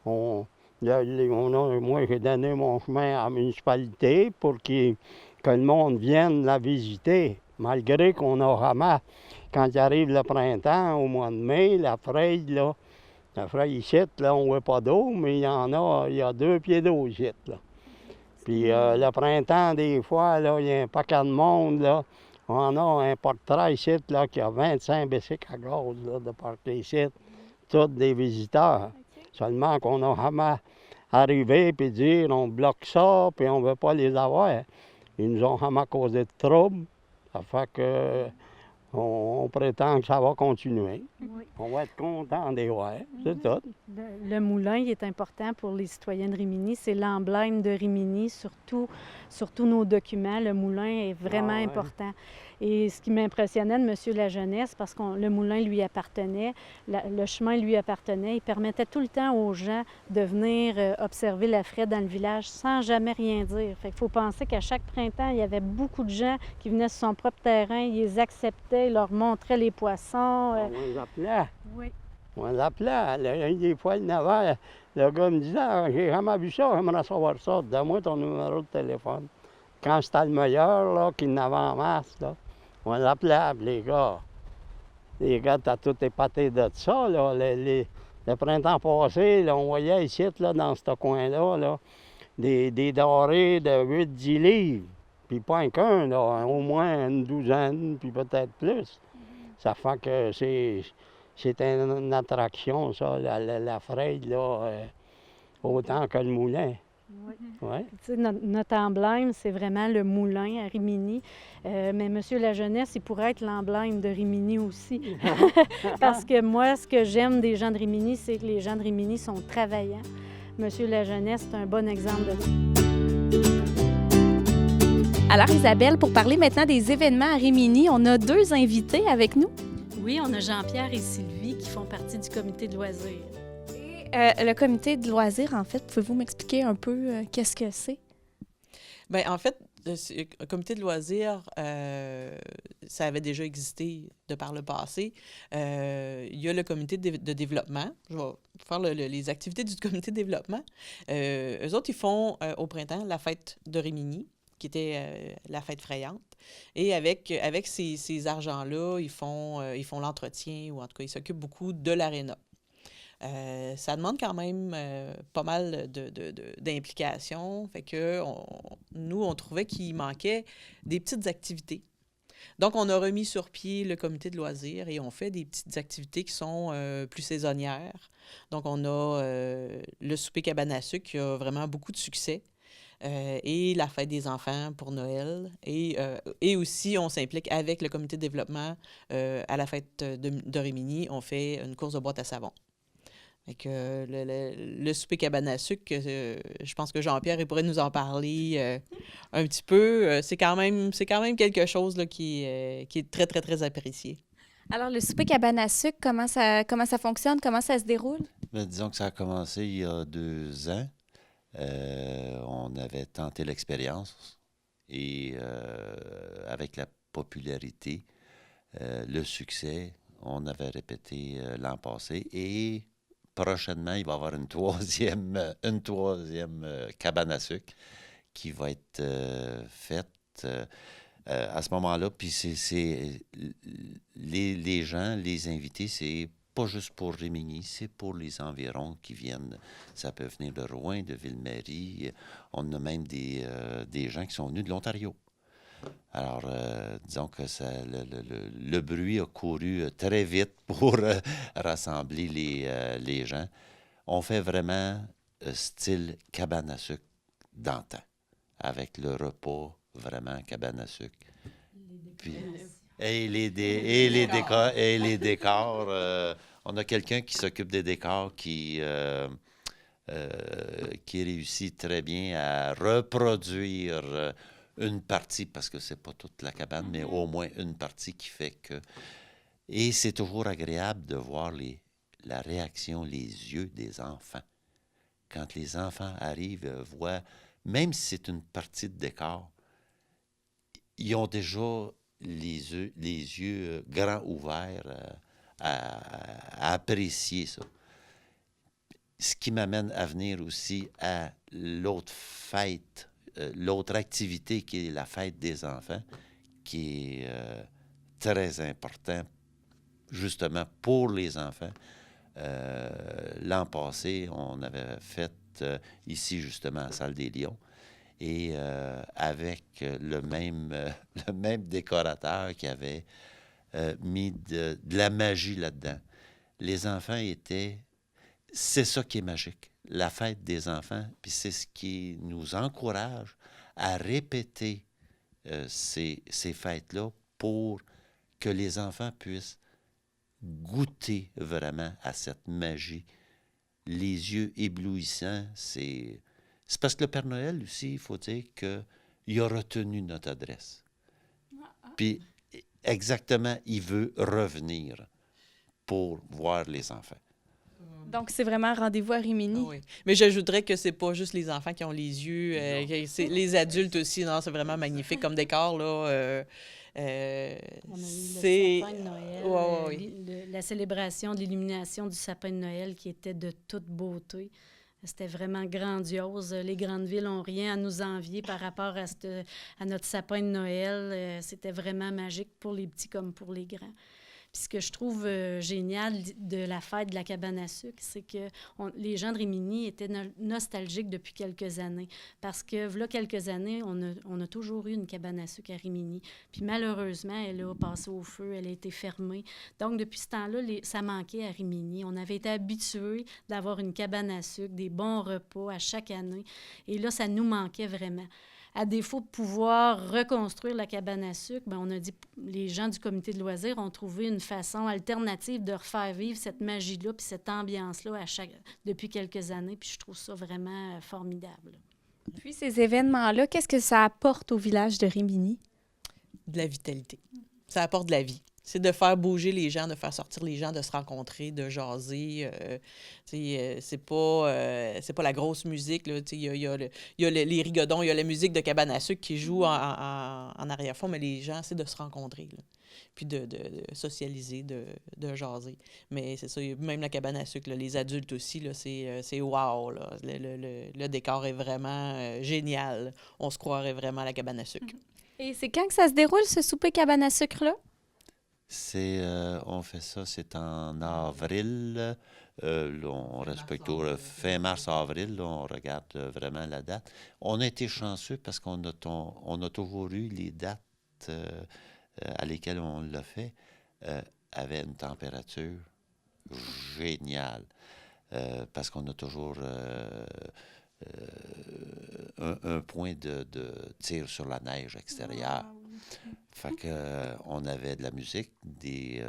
moi, j'ai donné mon chemin à la municipalité pour que le monde vienne la visiter, malgré qu'on a vraiment, quand il arrive le printemps, au mois de mai, la fraise, là, ici, là, on ne voit pas d'eau, mais il y a 2 pieds d'eau ici, là. Puis le printemps, des fois, là, il y a un paquet de monde, là. On a un portrait ici, là, qui a 25 bicycles à gaz, là, de partir ici. Tous des visiteurs. Seulement qu'on a jamais arrivé puis dire on bloque ça, puis on ne veut pas les avoir. Ils nous ont jamais causé de troubles. Ça fait que on prétend que ça va continuer. Oui. On va être content des voir, c'est tout. Le moulin, il est important pour les citoyens de Rimini. C'est l'emblème de Rimini, surtout sur tous nos documents. Le moulin est vraiment Ah ouais. important. Et ce qui m'impressionnait de M. Lajeunesse, parce que le moulin lui appartenait, le chemin lui appartenait, il permettait tout le temps aux gens de venir observer la fraie dans le village sans jamais rien dire. Fait qu'il faut penser qu'à chaque printemps, il y avait beaucoup de gens qui venaient sur son propre terrain, ils les acceptaient, ils leur montraient les poissons. On les appelait. Oui. On l'appelait. Des fois, le Navarre, le gars me disait ah, j'ai jamais vu ça, j'aimerais savoir ça. Donne-moi ton numéro de téléphone. Quand c'était le meilleur, là, qu'il n'avait en masse, là, on l'appelait, puis les gars, t'as tout épaté de ça. Là. Le printemps passé, là, on voyait ici, là, dans ce coin-là, là, des dorés de 8-10 livres. Puis pas qu'un, là, au moins une douzaine, puis peut-être plus. Ça fait que c'est une attraction, ça, la fraie, là, autant que le moulin. Oui. Ouais. Tu sais, notre emblème, c'est vraiment le moulin à Rimini. Mais M. Lajeunesse, il pourrait être l'emblème de Rimini aussi. Parce que moi, ce que j'aime des gens de Rimini, c'est que les gens de Rimini sont travaillants. M. Lajeunesse, c'est un bon exemple de ça. Alors, Isabelle, pour parler maintenant des événements à Rimini, on a 2 invités avec nous. Oui, on a Jean-Pierre et Sylvie qui font partie du comité de loisirs. Le comité de loisirs, en fait, pouvez-vous m'expliquer un peu qu'est-ce que c'est? Bien, en fait, le comité de loisirs, ça avait déjà existé de par le passé. Il y a le comité de développement. Je vais faire les activités du comité de développement. Eux autres, ils font au printemps la fête de Rimini, qui était la fête frayante. Et avec ces argents-là, ils font l'entretien, ou en tout cas, ils s'occupent beaucoup de l'aréna. Ça demande quand même pas mal d'implications. Fait que nous, on trouvait qu'il manquait des petites activités. Donc, on a remis sur pied le comité de loisirs et on fait des petites activités qui sont plus saisonnières. Donc, on a le souper cabane à sucre qui a vraiment beaucoup de succès. Et la fête des enfants pour Noël. Et aussi, on s'implique avec le comité de développement à la fête de Rimini. On fait une course de boîte à savon. Fait que le souper cabane à sucre, je pense que Jean-Pierre il pourrait nous en parler un petit peu. C'est quand même quelque chose là, qui est très, très, très apprécié. Alors, le souper cabane à sucre, comment ça fonctionne? Comment ça se déroule? Bien, disons que ça a commencé il y a 2 ans. On avait tenté l'expérience et avec la popularité, le succès, on avait répété l'an passé et prochainement, il va y avoir une troisième cabane à sucre qui va être faite à ce moment-là. Puis les gens, les invités, c'est pas juste pour Rimini, c'est pour les environs qui viennent. Ça peut venir de Rouen, de Ville-Marie. On a même des gens qui sont venus de l'Ontario. Alors, disons que le bruit a couru très vite pour rassembler les gens. On fait vraiment style cabane à sucre d'antan, avec le repas vraiment cabane à sucre. Puis, et les décors. On a quelqu'un qui s'occupe des décors qui réussit très bien à reproduire une partie, parce que c'est pas toute la cabane, mais au moins une partie qui fait que... Et c'est toujours agréable de voir la réaction, les yeux des enfants. Quand les enfants arrivent, voient, même si c'est une partie de décor, ils ont déjà les yeux grands ouverts à apprécier ça. Ce qui m'amène à venir aussi à l'autre fête, l'autre activité qui est la fête des enfants, qui est très important justement pour les enfants. L'an passé, on avait fait ici justement à Salle des Lions et avec le même décorateur qui avait mis de la magie là-dedans. Les enfants étaient... C'est ça qui est magique, la fête des enfants, puis c'est ce qui nous encourage à répéter ces fêtes-là pour que les enfants puissent goûter vraiment à cette magie. Les yeux éblouissants, c'est parce que le Père Noël aussi, il faut dire qu'il a retenu notre adresse. Puis, exactement, il veut revenir pour voir les enfants. Donc, c'est vraiment un rendez-vous à Rimini. Ah oui. Mais j'ajouterais que c'est pas juste les enfants qui ont les yeux, c'est les adultes aussi. Non, c'est vraiment magnifique comme décor, là. On a eu c'est... le sapin de Noël, Ouais. la célébration de l'illumination du sapin de Noël qui était de toute beauté. C'était vraiment grandiose. Les grandes villes n'ont rien à nous envier par rapport à notre sapin de Noël. C'était vraiment magique pour les petits comme pour les grands. Puis ce que je trouve génial de la fête de la cabane à sucre, c'est que les gens de Rimini étaient nostalgiques depuis quelques années. Parce que, voilà quelques années, on a toujours eu une cabane à sucre à Rimini. Puis malheureusement, elle a passé au feu, elle a été fermée. Donc, depuis ce temps-là, ça manquait à Rimini. On avait été habitués d'avoir une cabane à sucre, des bons repas à chaque année. Et là, ça nous manquait vraiment. À défaut de pouvoir reconstruire la cabane à sucre, bien, on a dit, les gens du comité de loisirs ont trouvé une façon alternative de refaire vivre cette magie-là puis cette ambiance-là depuis quelques années. Puis je trouve ça vraiment formidable. Puis ces événements-là, qu'est-ce que ça apporte au village de Rimini? De la vitalité. Ça apporte de la vie. C'est de faire bouger les gens, de faire sortir les gens, de se rencontrer, de jaser. C'est pas la grosse musique. Il y a les rigodons, il y a la musique de cabane à sucre qui joue en arrière-fond, mais les gens, c'est de se rencontrer, là. Puis de socialiser, de jaser. Mais c'est ça, même la cabane à sucre, là, les adultes aussi, là, c'est wow. Là. Le décor est vraiment génial. On se croirait vraiment à la cabane à sucre. Et c'est quand que ça se déroule, ce souper cabane à sucre-là? On fait ça, c'est en avril. Là, on respecte fin mars-avril. On regarde vraiment la date. On a été chanceux parce qu'on a toujours eu les dates à lesquelles on l'a fait avaient une température géniale. Parce qu'on a toujours un point de tir sur la neige extérieure. Fait que, on avait de la musique, des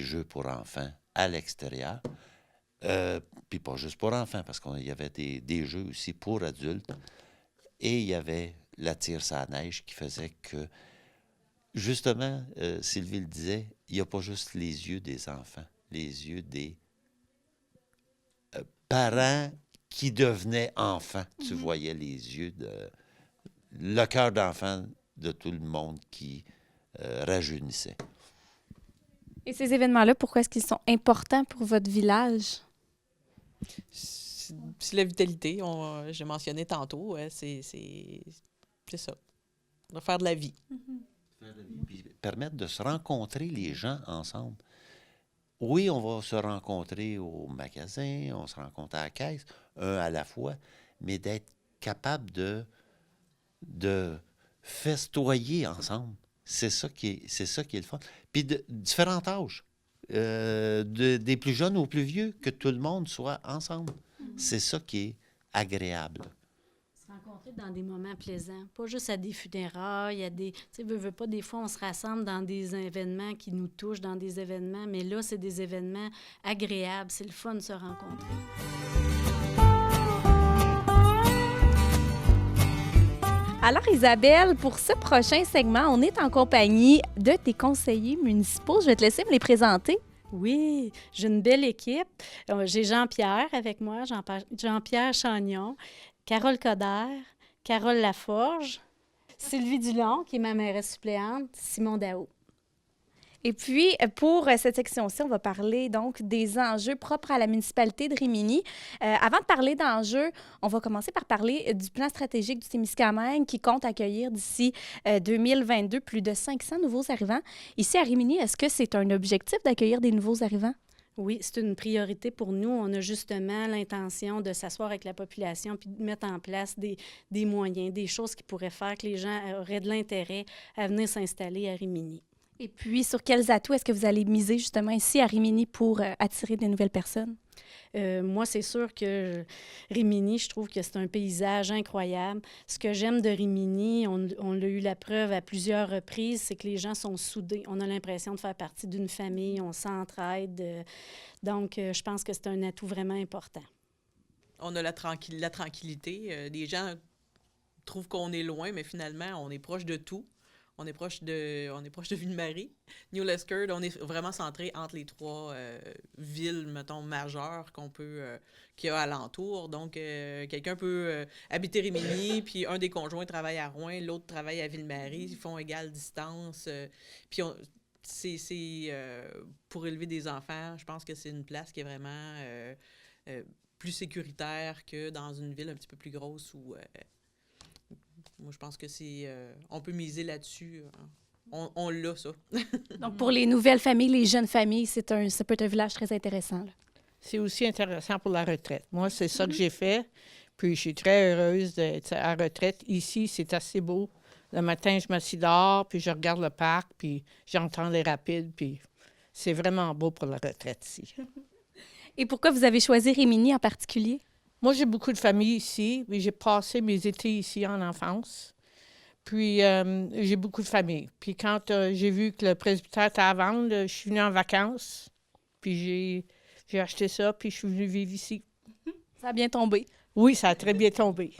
jeux pour enfants à l'extérieur. Puis pas juste pour enfants, parce qu'il y avait des jeux aussi pour adultes. Et il y avait la tire sur la neige qui faisait que, justement, Sylvie le disait, il n'y a pas juste les yeux des enfants, les yeux des parents qui devenaient enfants. Tu voyais les yeux le cœur d'enfant de tout le monde qui rajeunissait. Et ces événements-là, pourquoi est-ce qu'ils sont importants pour votre village? C'est la vitalité. J'ai mentionné tantôt. C'est ça. De faire de la vie. Puis permettre de se rencontrer les gens ensemble. Oui, on va se rencontrer au magasin, on se rencontre à la caisse, un à la fois, mais d'être capable de festoyer ensemble. C'est ça qui est le fun. Puis de différents âges, des plus jeunes aux plus vieux, que tout le monde soit ensemble. C'est ça qui est agréable. Se rencontrer dans des moments plaisants, pas juste à des funérailles, tu sais, veux pas, des fois on se rassemble dans des événements qui nous touchent, dans des événements, mais là, c'est des événements agréables, c'est le fun de se rencontrer. Alors Isabelle, pour ce prochain segment, on est en compagnie de tes conseillers municipaux. Je vais te laisser me les présenter. Oui, j'ai une belle équipe. J'ai Jean-Pierre avec moi, Jean-Pierre Chagnon, Carole Coderre, Carole Laforge, Sylvie Dulon, qui est ma mairesse suppléante, Simon Daou. Et puis, pour cette section-ci, on va parler donc des enjeux propres à la municipalité de Rimini. Avant de parler d'enjeux, on va commencer par parler du plan stratégique du Témiscamingue qui compte accueillir d'ici 2022 plus de 500 nouveaux arrivants. Ici à Rimini, est-ce que c'est un objectif d'accueillir des nouveaux arrivants? Oui, c'est une priorité pour nous. On a justement l'intention de s'asseoir avec la population puis de mettre en place des moyens, des choses qui pourraient faire que les gens auraient de l'intérêt à venir s'installer à Rimini. Et puis, sur quels atouts est-ce que vous allez miser justement ici à Rimini pour attirer de nouvelles personnes? Moi, c'est sûr que Rimini, je trouve que c'est un paysage incroyable. Ce que j'aime de Rimini, on l'a eu la preuve à plusieurs reprises, c'est que les gens sont soudés. On a l'impression de faire partie d'une famille, on s'entraide. Donc, je pense que c'est un atout vraiment important. On a la tranquillité. Les gens trouvent qu'on est loin, mais finalement, on est proche de tout. On est proche de Ville-Marie. New Lescard, on est vraiment centré entre les trois villes, mettons, majeures qu'il y a alentour. Donc, quelqu'un peut habiter Rimini, puis un des conjoints travaille à Rouyn, l'autre travaille à Ville-Marie, ils font égale distance. Puis, pour élever des enfants, je pense que c'est une place qui est vraiment plus sécuritaire que dans une ville un petit peu plus grosse où... moi, je pense que on peut miser là-dessus. On l'a, ça. Donc, pour les nouvelles familles, les jeunes familles, ça peut être un village très intéressant, là. C'est aussi intéressant pour la retraite. Moi, c'est ça que j'ai fait. Puis, je suis très heureuse d'être à la retraite. Ici, c'est assez beau. Le matin, je m'assieds dehors, puis je regarde le parc, puis j'entends les rapides, puis c'est vraiment beau pour la retraite ici. Et pourquoi vous avez choisi Rimini en particulier? Moi, j'ai beaucoup de famille ici, mais j'ai passé mes étés ici en enfance. Puis, j'ai beaucoup de famille. Puis, quand j'ai vu que le presbytère était à vendre, je suis venue en vacances. Puis, j'ai acheté ça, puis je suis venue vivre ici. Ça a bien tombé. Oui, ça a très bien tombé.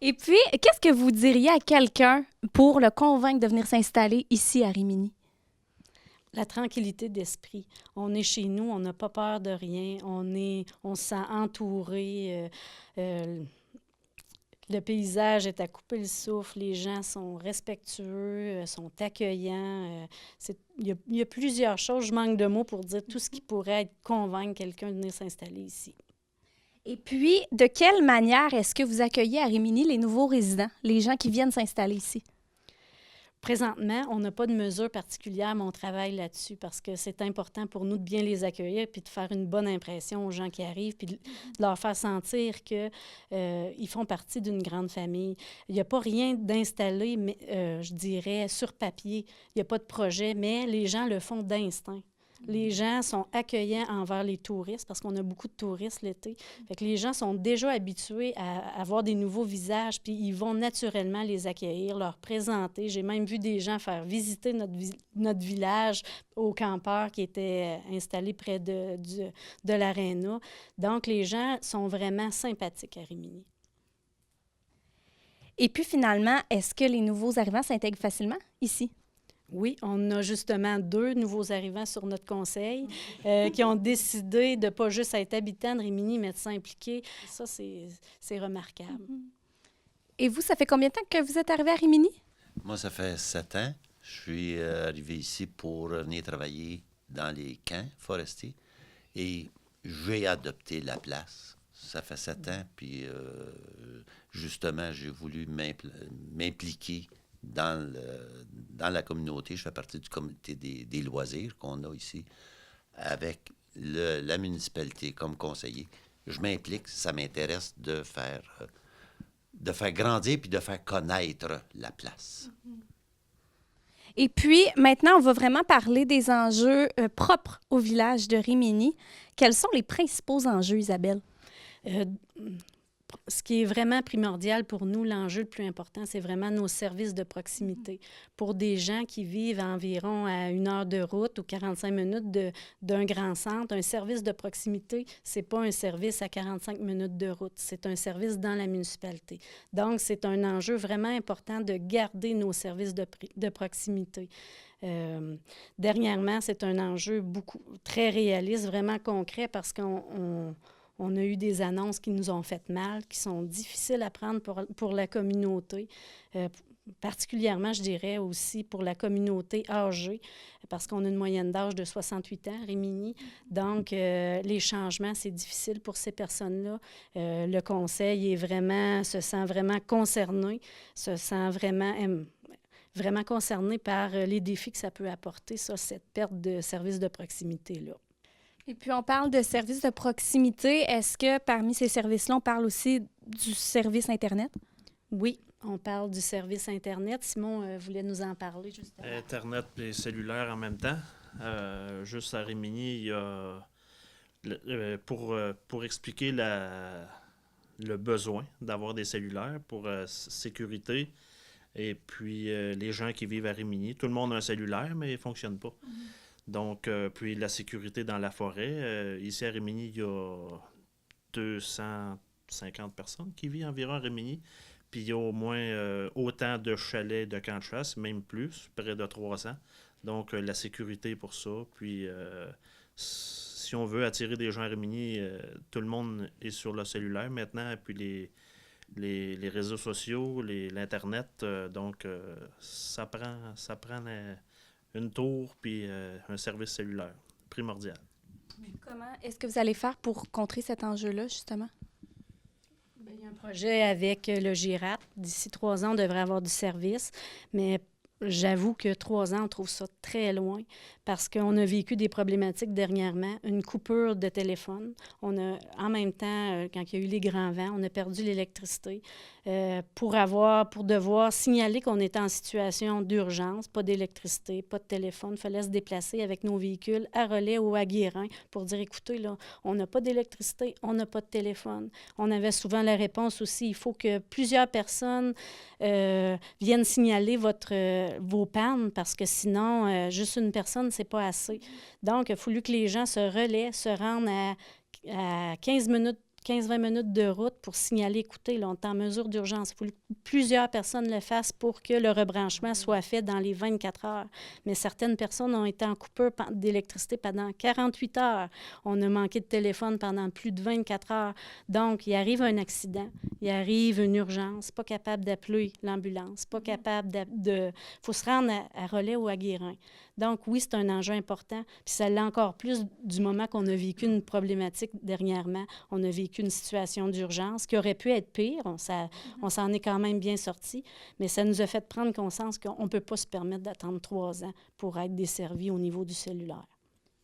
Et puis, qu'est-ce que vous diriez à quelqu'un pour le convaincre de venir s'installer ici à Rimini? La tranquillité d'esprit. On est chez nous, on n'a pas peur de rien, on se sent entouré. Le paysage est à couper le souffle, les gens sont respectueux, sont accueillants. Il y a plusieurs choses, je manque de mots pour dire tout ce qui pourrait convaincre quelqu'un de venir s'installer ici. Et puis, de quelle manière est-ce que vous accueillez à Rimini les nouveaux résidents, les gens qui viennent s'installer ici? Présentement, on n'a pas de mesure particulière, mais on travaille là-dessus parce que c'est important pour nous de bien les accueillir puis de faire une bonne impression aux gens qui arrivent puis de leur faire sentir qu'ils font partie d'une grande famille. Il n'y a pas rien d'installé, mais je dirais, sur papier. Il n'y a pas de projet, mais les gens le font d'instinct. Les gens sont accueillants envers les touristes parce qu'on a beaucoup de touristes l'été. Fait que les gens sont déjà habitués à avoir des nouveaux visages, puis ils vont naturellement les accueillir, leur présenter. J'ai même vu des gens faire visiter notre village aux campeurs qui étaient installés près de l'aréna. Donc, les gens sont vraiment sympathiques à Rimini. Et puis finalement, est-ce que les nouveaux arrivants s'intègrent facilement ici? Oui, on a justement 2 nouveaux arrivants sur notre conseil qui ont décidé de ne pas juste être habitants de Rimini, mais de s'impliquer. Ça, c'est remarquable. Et vous, ça fait combien de temps que vous êtes arrivé à Rimini? Moi, ça fait 7 ans. Je suis arrivé ici pour venir travailler dans les camps forestiers et j'ai adopté la place. Ça fait 7 ans, puis justement, j'ai voulu m'impliquer dans la communauté. Je fais partie du comité des loisirs qu'on a ici avec la municipalité comme conseiller. Je m'implique, ça m'intéresse de faire grandir puis de faire connaître la place. Et puis, maintenant, on va vraiment parler des enjeux propres au village de Rimini. Quels sont les principaux enjeux, Isabelle? Ce qui est vraiment primordial pour nous, l'enjeu le plus important, c'est vraiment nos services de proximité. Pour des gens qui vivent environ à 1 heure de route ou 45 minutes d'un grand centre, un service de proximité, c'est pas un service à 45 minutes de route, c'est un service dans la municipalité. Donc, c'est un enjeu vraiment important de garder nos services de proximité. Dernièrement, c'est un enjeu très réaliste, vraiment concret, parce qu'on a eu des annonces qui nous ont fait mal, qui sont difficiles à prendre pour la communauté, particulièrement, je dirais, aussi pour la communauté âgée, parce qu'on a une moyenne d'âge de 68 ans, Rimini. Donc, les changements, c'est difficile pour ces personnes-là. Le conseil se sent vraiment concerné, se sent vraiment concerné par les défis que ça peut apporter, cette perte de services de proximité-là. Et puis, on parle de services de proximité. Est-ce que parmi ces services-là, on parle aussi du service Internet? Oui, On parle du service Internet. Simon voulait nous en parler, justement. Internet et cellulaire en même temps. Juste à Rimini, il y a, pour expliquer le besoin d'avoir des cellulaires pour sécurité, et puis les gens qui vivent à Rimini, tout le monde a un cellulaire, mais il ne fonctionne pas. Donc, puis la sécurité dans la forêt. Ici à Rimini, il y a 250 personnes qui vivent environ à Rimini. Puis il y a au moins autant de chalets de camps de chasse, même plus, près de 300. Donc, la sécurité pour ça. Puis, si on veut attirer des gens à Rimini, tout le monde est sur le cellulaire maintenant. Et puis, les réseaux sociaux, l'Internet. Donc, ça prend une tour puis un service cellulaire primordial. Comment est-ce que vous allez faire pour contrer cet enjeu-là, justement? Il y a un projet avec le GIRAT. D'ici 3 ans, on devrait avoir du service, mais j'avoue que 3 ans, on trouve ça très loin parce qu'on a vécu des problématiques dernièrement, une coupure de téléphone. On a, en même temps, quand il y a eu les grands vents, on a perdu l'électricité pour devoir signaler qu'on était en situation d'urgence, pas d'électricité, pas de téléphone. Il fallait se déplacer avec nos véhicules à Relais ou à Guérin pour dire, écoutez, là, on n'a pas d'électricité, on n'a pas de téléphone. On avait souvent la réponse aussi, il faut que plusieurs personnes viennent signaler vos pannes parce que sinon, juste une personne, c'est pas assez. Donc, il a fallu que les gens se relaient, se rendent à 15-20 minutes de route pour signaler, écoutez, là, on est en mesure d'urgence. Il faut que plusieurs personnes le fassent pour que le rebranchement soit fait dans les 24 heures. Mais certaines personnes ont été en coupure d'électricité pendant 48 heures. On a manqué de téléphone pendant plus de 24 heures. Donc, il arrive un accident, il arrive une urgence, pas capable d'appeler l'ambulance, pas capable de... Il faut se rendre à Relais ou à Guérin. Donc, oui, c'est un enjeu important. Puis ça l'est encore plus du moment qu'on a vécu une problématique dernièrement. On a vécu une situation d'urgence qui aurait pu être pire. On s'en est quand même bien sorti. Mais ça nous a fait prendre conscience qu'on ne peut pas se permettre d'attendre 3 ans pour être desservi au niveau du cellulaire.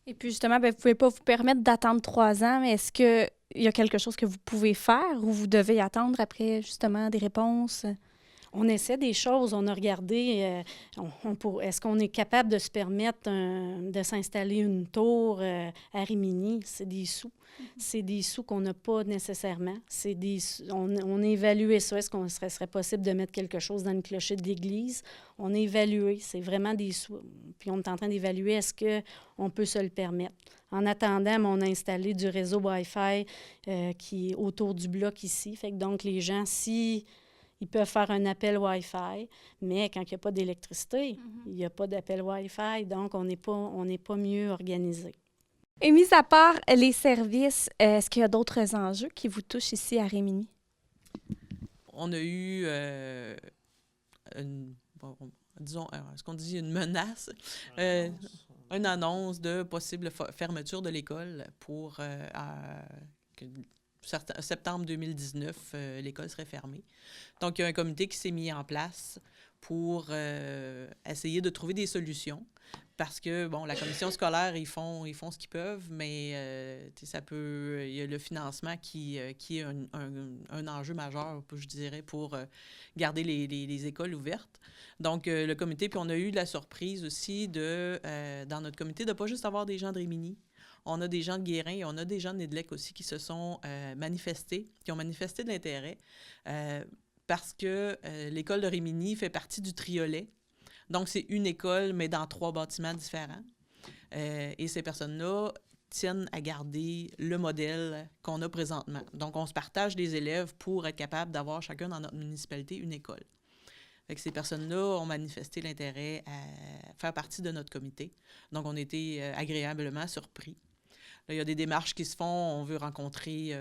Et puis justement, vous ne pouvez pas vous permettre d'attendre 3 ans, mais est-ce qu'il y a quelque chose que vous pouvez faire ou vous devez attendre après justement des réponses? On essaie des choses. On a regardé, est-ce qu'on est capable de se permettre de s'installer une tour à Rimini? C'est des sous. C'est des sous qu'on n'a pas nécessairement. On a évalué ça. Est-ce qu'on serait possible de mettre quelque chose dans une clochette d'église? On a évalué. C'est vraiment des sous. Puis on est en train d'évaluer est-ce qu'on peut se le permettre. En attendant, on a installé du réseau Wi-Fi qui est autour du bloc ici. Fait que donc, les gens, ils peuvent faire un appel Wi-Fi, mais quand il n'y a pas d'électricité, il n'y a pas d'appel Wi-Fi, donc on n'est pas mieux organisé. Et mis à part les services, est-ce qu'il y a d'autres enjeux qui vous touchent ici à Rimini? On a eu, est-ce qu'on dit une menace? Une annonce de possible fermeture de l'école pour septembre 2019, l'école serait fermée. Donc, il y a un comité qui s'est mis en place pour essayer de trouver des solutions. Parce que, bon, la commission scolaire, ils font ce qu'ils peuvent, mais il y a le financement qui est un enjeu majeur, je dirais, pour garder les écoles ouvertes. Donc, le comité, puis on a eu la surprise aussi dans notre comité, de ne pas juste avoir des gens de Rimini. On a des gens de Guérin et on a des gens de Nédelec aussi qui se sont manifestés, qui ont manifesté de l'intérêt parce que l'école de Rimini fait partie du Triolet. Donc, c'est une école, mais dans 3 bâtiments différents. Et ces personnes-là tiennent à garder le modèle qu'on a présentement. Donc, on se partage les élèves pour être capable d'avoir chacun dans notre municipalité une école. Fait que ces personnes-là ont manifesté l'intérêt à faire partie de notre comité. Donc, on a été agréablement surpris. Là, il y a des démarches qui se font. On veut rencontrer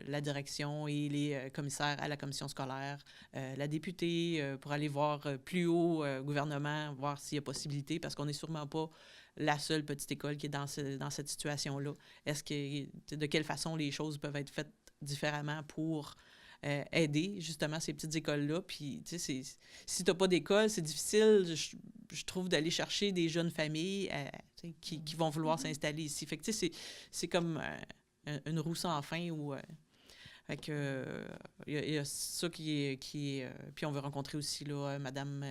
la direction et les commissaires à la commission scolaire, la députée, pour aller voir plus haut au gouvernement, voir s'il y a possibilité, parce qu'on n'est sûrement pas la seule petite école qui est dans cette situation-là. De quelle façon les choses peuvent être faites différemment pour aider justement ces petites écoles-là. Puis, tu sais, si tu n'as pas d'école, c'est difficile, je trouve, d'aller chercher des jeunes familles qui vont vouloir s'installer ici. Fait que, tu sais, c'est comme une roue sans fin où Fait que, il y a ça qui est puis on veut rencontrer aussi là, Madame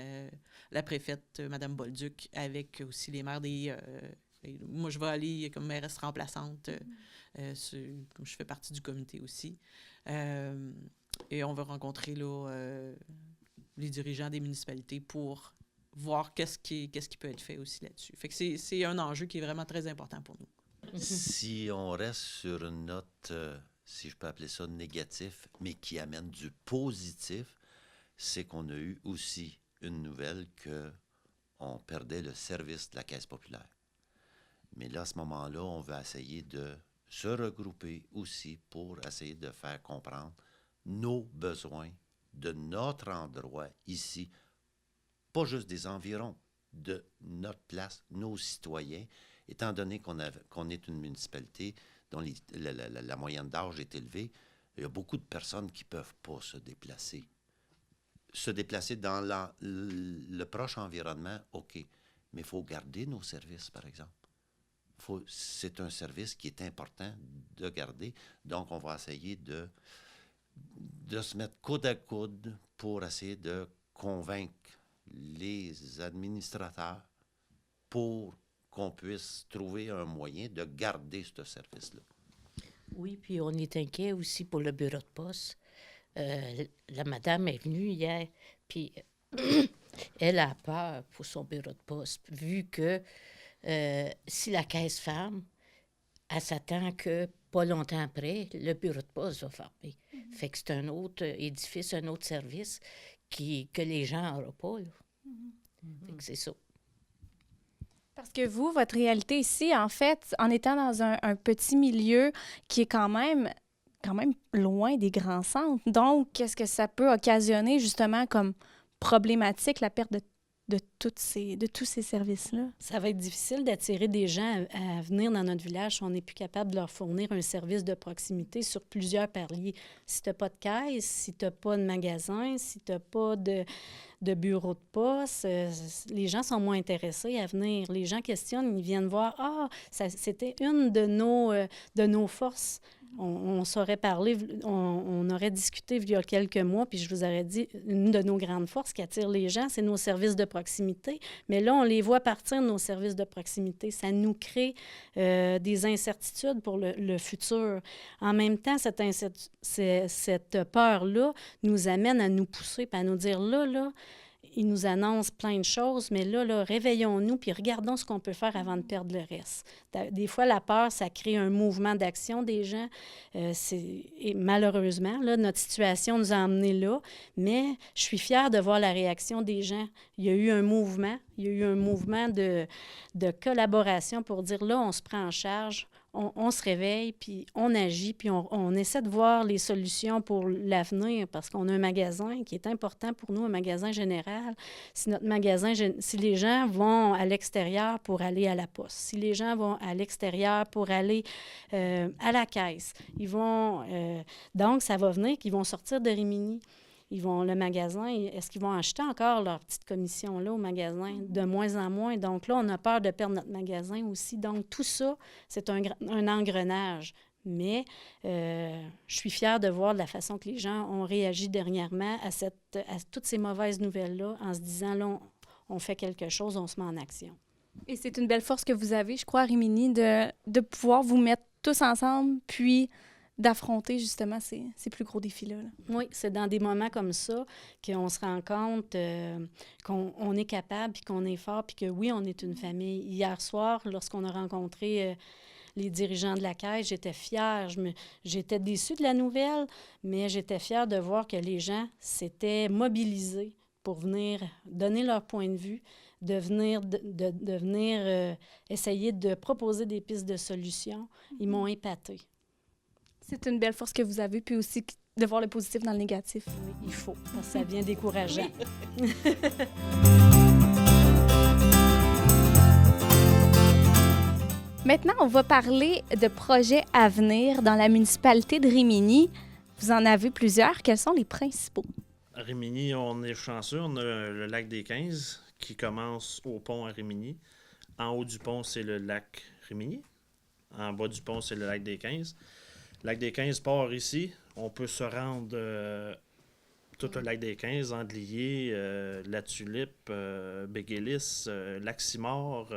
la préfète, Madame Bolduc, avec aussi les maires des... moi, je vais aller comme mairesse remplaçante, comme je fais partie du comité aussi. Et on veut rencontrer là, les dirigeants des municipalités pour voir qu'est-ce qui peut être fait aussi là-dessus. Fait que c'est un enjeu qui est vraiment très important pour nous. Si on reste sur une note, si je peux appeler ça négatif, mais qui amène du positif, c'est qu'on a eu aussi une nouvelle qu'on perdait le service de la Caisse populaire. Mais là, à ce moment-là, on veut essayer de se regrouper aussi pour essayer de faire comprendre nos besoins de notre endroit ici, pas juste des environs, de notre place, nos citoyens, étant donné qu'on est une municipalité dont la moyenne d'âge est élevée, il y a beaucoup de personnes qui ne peuvent pas se déplacer. Se déplacer dans le proche environnement, OK, mais il faut garder nos services, par exemple. C'est un service qui est important de garder, donc on va essayer de se mettre coude à coude pour essayer de convaincre les administrateurs pour qu'on puisse trouver un moyen de garder ce service-là. Oui, puis on est inquiet aussi pour le bureau de poste. La madame est venue hier, puis elle a peur pour son bureau de poste, vu que si la caisse ferme, elle s'attend que pas longtemps après, le bureau de poste va fermer. Fait que c'est un autre édifice, un autre service que les gens n'auront pas. Là. Fait que c'est ça. Parce que vous, votre réalité ici, en fait, en étant dans un petit milieu qui est quand même loin des grands centres, donc qu'est-ce que ça peut occasionner justement comme problématique, la perte de tous ces services-là? Ça va être difficile d'attirer des gens à venir dans notre village si on n'est plus capable de leur fournir un service de proximité sur plusieurs paliers. Si tu n'as pas de caisse, si tu n'as pas de magasin, si tu n'as pas de bureau de poste, les gens sont moins intéressés à venir. Les gens questionnent, ils viennent voir « Ah, c'était une de nos forces. » On saurait parler, on aurait discuté il y a quelques mois, puis je vous aurais dit, une de nos grandes forces qui attire les gens, c'est nos services de proximité. Mais là, on les voit partir, nos services de proximité. Ça nous crée des incertitudes pour le futur. En même temps, cette peur-là nous amène à nous pousser, puis à nous dire, là, ils nous annoncent plein de choses, mais là, réveillons-nous puis regardons ce qu'on peut faire avant de perdre le reste. Des fois, la peur, ça crée un mouvement d'action des gens. Et malheureusement, là, notre situation nous a emmenés là, mais je suis fière de voir la réaction des gens. Il y a eu un mouvement de collaboration pour dire, là, on se prend en charge, on se réveille, puis on agit, puis on essaie de voir les solutions pour l'avenir, parce qu'on a un magasin qui est important pour nous, un magasin général. Si les gens vont à l'extérieur pour aller à la poste, si les gens vont à l'extérieur pour aller à la caisse, donc ça va venir qu'ils vont sortir de Rimini. Le magasin, est-ce qu'ils vont acheter encore leur petite commission-là au magasin? De moins en moins. Donc là, on a peur de perdre notre magasin aussi. Donc tout ça, c'est un engrenage. Mais je suis fière de voir la façon que les gens ont réagi dernièrement à toutes ces mauvaises nouvelles-là en se disant, là, on fait quelque chose, on se met en action. Et c'est une belle force que vous avez, je crois, à Rimini, de pouvoir vous mettre tous ensemble, puis d'affronter justement ces plus gros défis-là. Là. Oui, c'est dans des moments comme ça qu'on se rend compte qu'on est capable, puis qu'on est fort, puis que oui, on est une famille. Hier soir, lorsqu'on a rencontré les dirigeants de la Caisse, j'étais fière. J'étais déçue de la nouvelle, mais j'étais fière de voir que les gens s'étaient mobilisés pour venir donner leur point de vue, de venir essayer de proposer des pistes de solutions. Ils m'ont épatée. C'est une belle force que vous avez, puis aussi de voir le positif dans le négatif. Oui, il faut, parce que ça devient décourageant. Oui. Maintenant, on va parler de projets à venir dans la municipalité de Rimini. Vous en avez plusieurs. Quels sont les principaux? À Rimini, on est chanceux. On a le lac des 15 qui commence au pont à Rimini. En haut du pont, c'est le lac Rimini. En bas du pont, c'est le lac des 15. Lac des 15 part ici. On peut se rendre tout le lac des 15, Andelier, La Tulipe, Béguélis, Lac-Simard.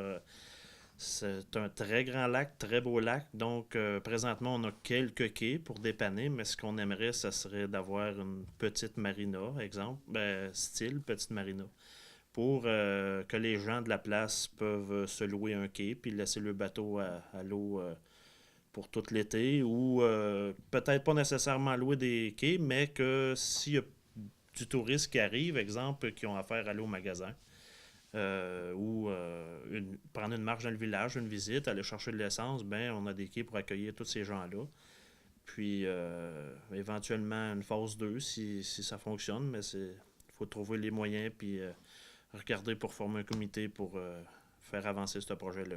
C'est un très grand lac, très beau lac. Donc, présentement, on a quelques quais pour dépanner, mais ce qu'on aimerait, ça serait d'avoir une petite marina, exemple, style petite marina, pour que les gens de la place peuvent se louer un quai puis laisser le bateau à l'eau pour tout l'été, ou peut-être pas nécessairement louer des quais, mais que s'il y a du touriste qui arrive, exemple, qui ont affaire à aller au magasin, ou prendre une marche dans le village, une visite, aller chercher de l'essence, ben on a des quais pour accueillir tous ces gens-là. Puis éventuellement une phase 2 si ça fonctionne, mais il faut trouver les moyens puis regarder pour former un comité pour faire avancer ce projet-là.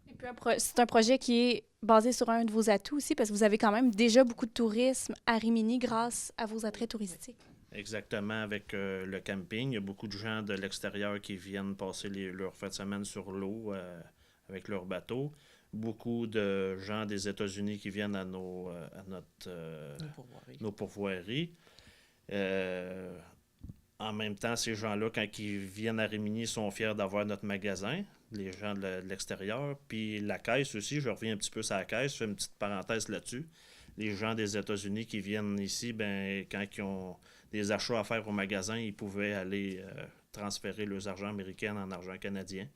Et puis c'est un projet qui est basé sur un de vos atouts aussi, parce que vous avez quand même déjà beaucoup de tourisme à Rimini grâce à vos attraits touristiques. Exactement, avec le camping. Il y a beaucoup de gens de l'extérieur qui viennent passer leur fin de semaine sur l'eau avec leur bateau. Beaucoup de gens des États-Unis qui viennent à nos pourvoiries. En même temps, ces gens-là, quand ils viennent à Rimini, sont fiers d'avoir notre magasin, les gens de l'extérieur. Puis la caisse aussi, je reviens un petit peu sur la caisse, je fais une petite parenthèse là-dessus. Les gens des États-Unis qui viennent ici, ben quand ils ont des achats à faire au magasin, ils pouvaient aller transférer leurs argent américain en argent canadien.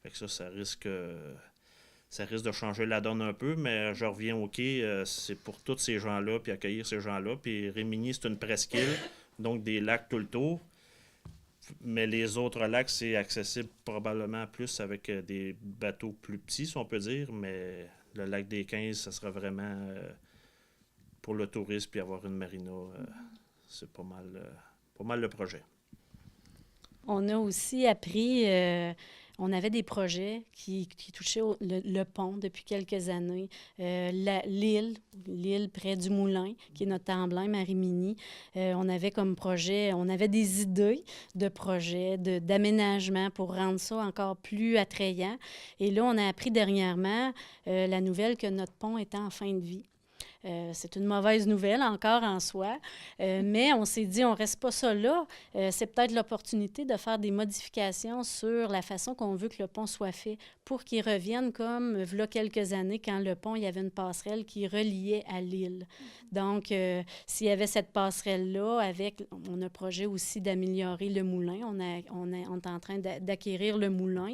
Fait que ça risque de changer la donne un peu, mais je reviens au quai, c'est pour tous ces gens-là, puis accueillir ces gens-là. Puis Rimini, c'est une presqu'île, donc des lacs tout le tour. Mais les autres lacs, c'est accessible probablement plus avec des bateaux plus petits, si on peut dire, mais le lac des 15, ça sera vraiment pour le tourisme, puis avoir une marina, c'est pas mal le projet. On a aussi appris, on avait des projets qui touchaient le pont depuis quelques années. L'île près du moulin, qui est notre emblème à Rimini. On avait comme projet, on avait des idées de projets, d'aménagement pour rendre ça encore plus attrayant. Et là, on a appris dernièrement la nouvelle que notre pont était en fin de vie. C'est une mauvaise nouvelle encore en soi, mais on s'est dit, on ne reste pas ça là. C'est peut-être l'opportunité de faire des modifications sur la façon qu'on veut que le pont soit fait pour qu'il revienne comme il y a quelques années quand le pont, il y avait une passerelle qui reliait à l'île. Donc, s'il y avait cette passerelle-là, on a projet aussi d'améliorer le moulin. On est en train d'acquérir le moulin.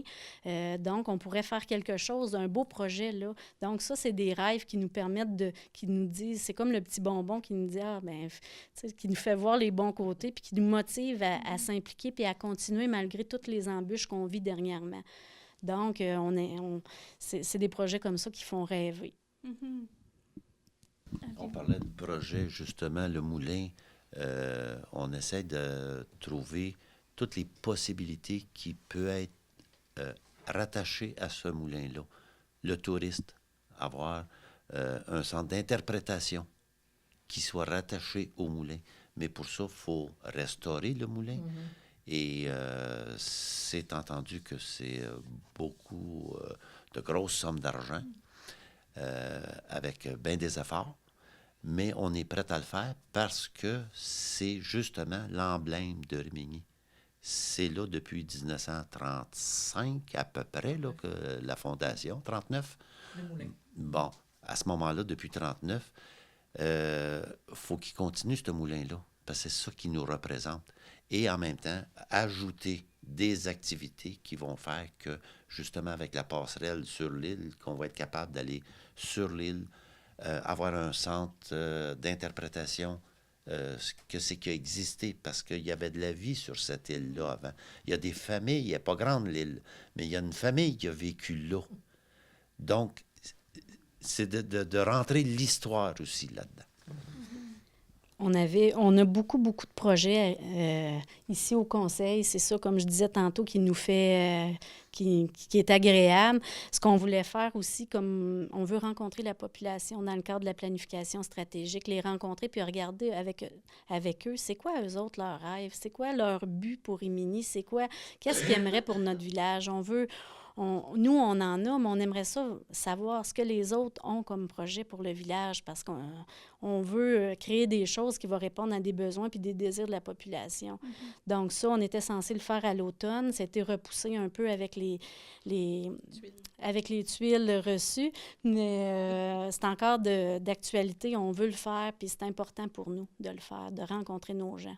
Donc, on pourrait faire quelque chose, un beau projet là. Donc, ça, c'est des rêves qui nous permettent qui nous disent, c'est comme le petit bonbon qui nous dit, qui nous fait voir les bons côtés, puis qui nous motive à s'impliquer, puis à continuer malgré toutes les embûches qu'on vit dernièrement. Donc, c'est des projets comme ça qui font rêver. Mm-hmm. On parlait de projet, justement, le moulin. On essaie de trouver toutes les possibilités qui peuvent être rattachées à ce moulin-là. Le touriste, avoir un centre d'interprétation qui soit rattaché au moulin. Mais pour ça, il faut restaurer le moulin. Mm-hmm. Et c'est entendu que c'est beaucoup de grosses sommes d'argent avec bien des efforts. Mais on est prêt à le faire parce que c'est justement l'emblème de Rimini. C'est là depuis 1935 à peu près là, que la fondation, 39. Le moulin. Bon, à ce moment-là, depuis 1939, faut qu'il continue ce moulin-là, parce que c'est ça qui nous représente. Et en même temps, ajouter des activités qui vont faire que, justement, avec la passerelle sur l'île, qu'on va être capable d'aller sur l'île, avoir un centre d'interprétation, que c'est qui a existé, parce qu'il y avait de la vie sur cette île-là avant. Il y a des familles, il n'est pas grande l'île, mais il y a une famille qui a vécu là. Donc, c'est de rentrer l'histoire aussi là-dedans. On a beaucoup de projets ici au Conseil. C'est ça, comme je disais tantôt, qui nous fait, qui est agréable. Ce qu'on voulait faire aussi, comme on veut rencontrer la population dans le cadre de la planification stratégique, les rencontrer puis regarder avec eux, c'est quoi eux autres leurs rêves, c'est quoi leur but pour Rimini, qu'est-ce qu'ils aimeraient pour notre village. nous, on en a, mais on aimerait savoir ce que les autres ont comme projet pour le village parce qu'on veut créer des choses qui vont répondre à des besoins puis des désirs de la population. Donc ça, on était censé le faire à l'automne. Ça a été repoussé un peu avec les tuiles reçues, mais c'est encore d'actualité. On veut le faire, puis c'est important pour nous de le faire, de rencontrer nos gens.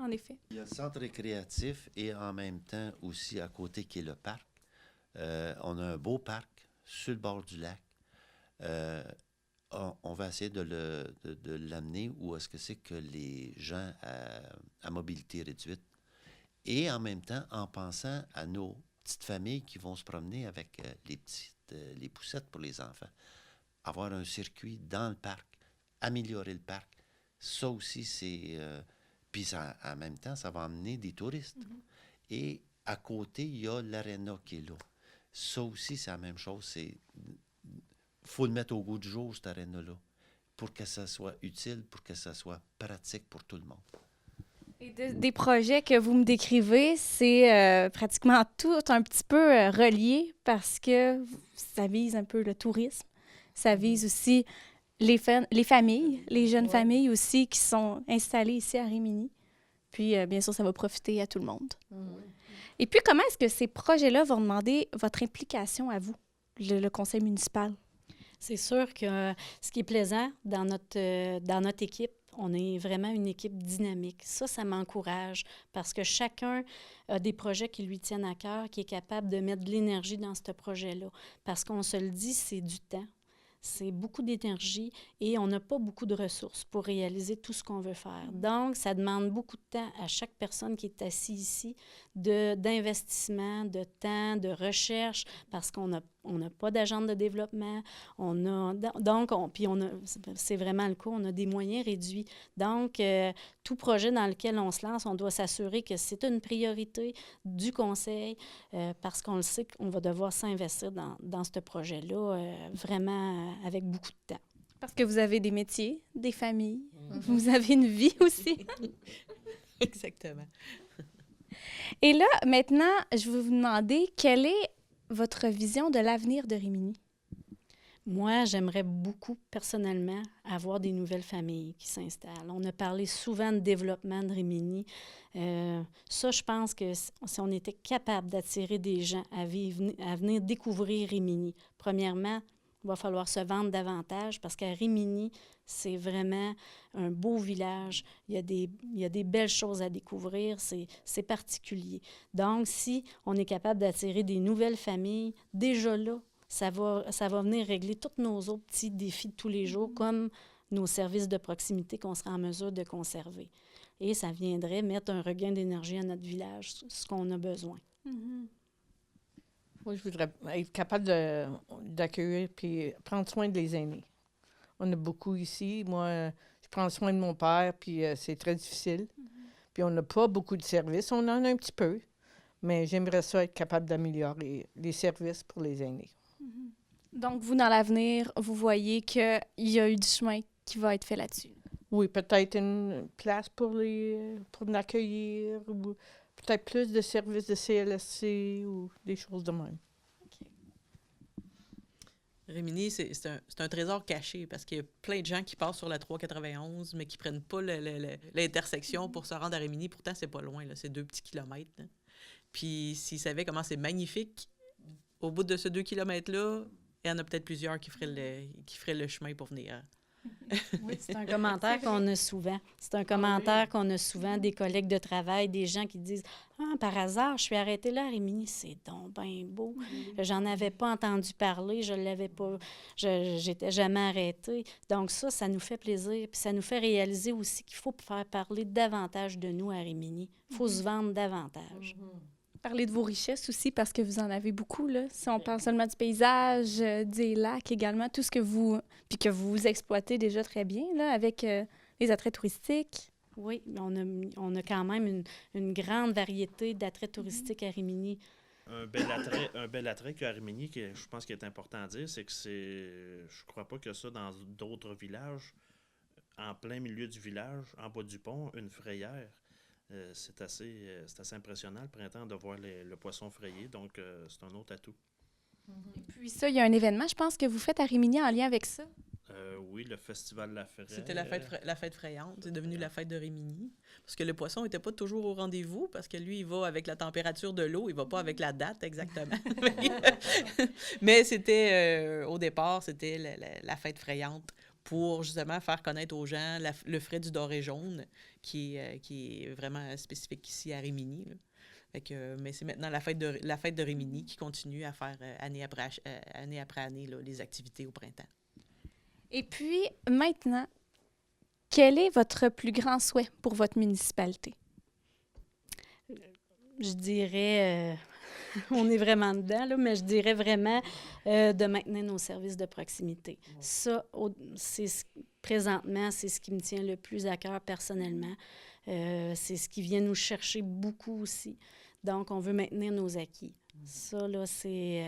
En effet. Il y a le centre récréatif et en même temps aussi à côté qui est le parc. On a un beau parc sur le bord du lac. On va essayer de l'amener où est-ce que c'est que les gens à mobilité réduite et en même temps en pensant à nos petites familles qui vont se promener avec les poussettes pour les enfants. Avoir un circuit dans le parc, améliorer le parc, ça aussi c'est... puis en même temps, ça va amener des touristes. Et à côté, il y a l'aréna qui est là. Ça aussi, c'est la même chose. Il faut le mettre au goût du jour, cet aréna-là, pour que ça soit utile, pour que ça soit pratique pour tout le monde. Et des projets que vous me décrivez, c'est pratiquement tout un petit peu relié parce que ça vise un peu le tourisme. Ça vise aussi les familles, les jeunes familles aussi qui sont installées ici à Rimini. Puis, bien sûr, ça va profiter à tout le monde. Et puis, comment est-ce que ces projets-là vont demander votre implication à vous, le conseil municipal? C'est sûr que ce qui est plaisant dans notre équipe, on est vraiment une équipe dynamique. Ça m'encourage parce que chacun a des projets qui lui tiennent à cœur, qui est capable de mettre de l'énergie dans ce projet-là. Parce qu'on se le dit, c'est du temps. C'est beaucoup d'énergie et on n'a pas beaucoup de ressources pour réaliser tout ce qu'on veut faire. Donc, ça demande beaucoup de temps à chaque personne qui est assise ici, d'investissement, de temps, de recherche, parce qu'on n'a pas d'agent de développement. C'est vraiment le cas, on a des moyens réduits. Donc, tout projet dans lequel on se lance, on doit s'assurer que c'est une priorité du conseil parce qu'on le sait qu'on va devoir s'investir dans ce projet-là vraiment avec beaucoup de temps. Parce que vous avez des métiers, des familles, vous avez une vie aussi. Exactement. Et là, maintenant, je vais vous demander quelle est votre vision de l'avenir de Rimini? Moi, j'aimerais beaucoup, personnellement, avoir des nouvelles familles qui s'installent. On a parlé souvent de développement de Rimini. Ça, je pense que si on était capable d'attirer des gens à venir découvrir Rimini, premièrement, il va falloir se vendre davantage parce qu'à Rimini, c'est vraiment un beau village. Il y a des belles choses à découvrir. C'est particulier. Donc, si on est capable d'attirer des nouvelles familles, déjà là, ça va venir régler tous nos autres petits défis de tous les jours, comme nos services de proximité qu'on sera en mesure de conserver. Et ça viendrait mettre un regain d'énergie à notre village, ce qu'on a besoin. Moi, je voudrais être capable d'accueillir puis prendre soin des aînés. On a beaucoup ici. Moi, je prends soin de mon père, puis c'est très difficile. Puis on n'a pas beaucoup de services. On en a un petit peu, mais j'aimerais ça être capable d'améliorer les services pour les aînés. Donc, vous, dans l'avenir, vous voyez qu'il y a eu du chemin qui va être fait là-dessus? Oui, peut-être une place pour l'accueillir, ou peut-être plus de services de CLSC ou des choses de même. Okay. Rimini, c'est un trésor caché parce qu'il y a plein de gens qui passent sur la 391, mais qui ne prennent pas l'intersection pour se rendre à Rimini. Pourtant, c'est pas loin, là, c'est 2 petits kilomètres. Hein. Puis, s'ils savaient comment c'est magnifique, au bout de ces 2 kilomètres-là, il y en a peut-être plusieurs qui feraient le chemin pour venir. Oui, c'est un commentaire qu'on a souvent. C'est un commentaire qu'on a souvent des collègues de travail, des gens qui disent « Ah, par hasard, je suis arrêtée là à Rimini, c'est donc bien beau. J'en avais pas entendu parler, je l'avais pas, j'étais jamais arrêtée. » Donc ça nous fait plaisir. Puis ça nous fait réaliser aussi qu'il faut faire parler davantage de nous à Rimini. Il faut se vendre davantage. Parler de vos richesses aussi, parce que vous en avez beaucoup, là. Si on parle seulement du paysage, des lacs également, tout ce que vous exploitez déjà très bien, là, avec les attraits touristiques. Oui, on a quand même une grande variété d'attraits touristiques à Rimini. Un bel attrait qu'à Rimini, je pense qu'il est important à dire, c'est que je crois pas que ça dans d'autres villages, en plein milieu du village, en bas du pont, une frayère. c'est assez impressionnant le printemps de voir le poisson frayé. Donc, c'est un autre atout. Et puis ça, il y a un événement, je pense, que vous faites à Rimini en lien avec ça. Oui, le festival La Fraie. C'était la fête frayante. C'est devenu la fête de Rimini. Parce que le poisson n'était pas toujours au rendez-vous, parce que lui, il va avec la température de l'eau, il va pas avec la date exactement. Mais c'était, au départ, c'était la fête frayante pour justement faire connaître aux gens le frais du doré jaune, qui est vraiment spécifique ici à Rimini, là. Mais c'est maintenant la fête de Rimini qui continue à faire année après année là, les activités au printemps. Et puis, maintenant, quel est votre plus grand souhait pour votre municipalité? Je dirais, on est vraiment dedans, là, mais je dirais vraiment de maintenir nos services de proximité. Ça, présentement, c'est ce qui me tient le plus à cœur personnellement. C'est ce qui vient nous chercher beaucoup aussi. Donc, on veut maintenir nos acquis. Ça, là, c'est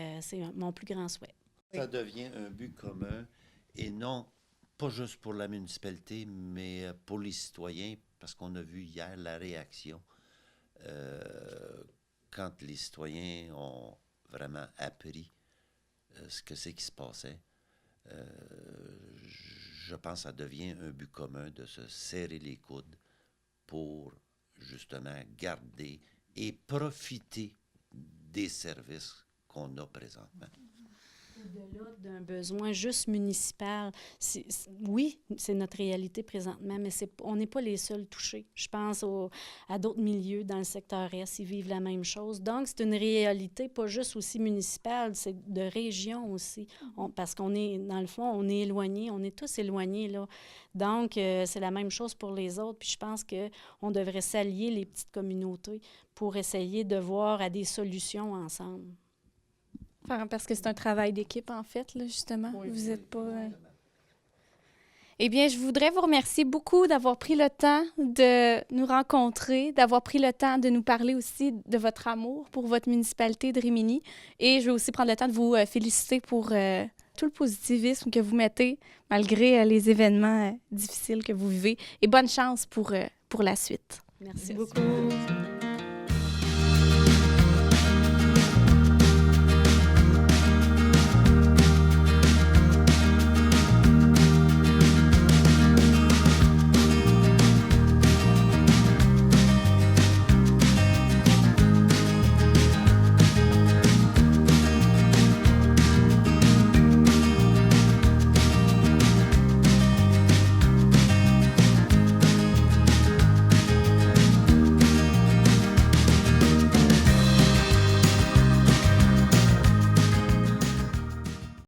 mon plus grand souhait. Ça devient un but commun et non pas juste pour la municipalité, mais pour les citoyens, parce qu'on a vu hier la réaction quand les citoyens ont vraiment appris ce que c'est qui se passait. Je pense que ça devient un but commun de se serrer les coudes pour justement garder et profiter des services qu'on a présentement. Au-delà d'un besoin juste municipal, oui, c'est notre réalité présentement, mais on n'est pas les seuls touchés. Je pense à d'autres milieux dans le secteur Est, ils vivent la même chose. Donc, c'est une réalité pas juste aussi municipale, c'est de région aussi. Parce qu'on est, dans le fond, on est éloignés, on est tous éloignés, là. Donc, c'est la même chose pour les autres. Puis je pense qu'on devrait s'allier, les petites communautés, pour essayer de voir à des solutions ensemble. Parce que c'est un travail d'équipe, en fait, là, justement. Oui, vous n'êtes pas... Eh bien, je voudrais vous remercier beaucoup d'avoir pris le temps de nous rencontrer, d'avoir pris le temps de nous parler aussi de votre amour pour votre municipalité de Rimini. Et je vais aussi prendre le temps de vous féliciter pour tout le positivisme que vous mettez, malgré les événements difficiles que vous vivez. Et bonne chance pour la suite. Merci beaucoup.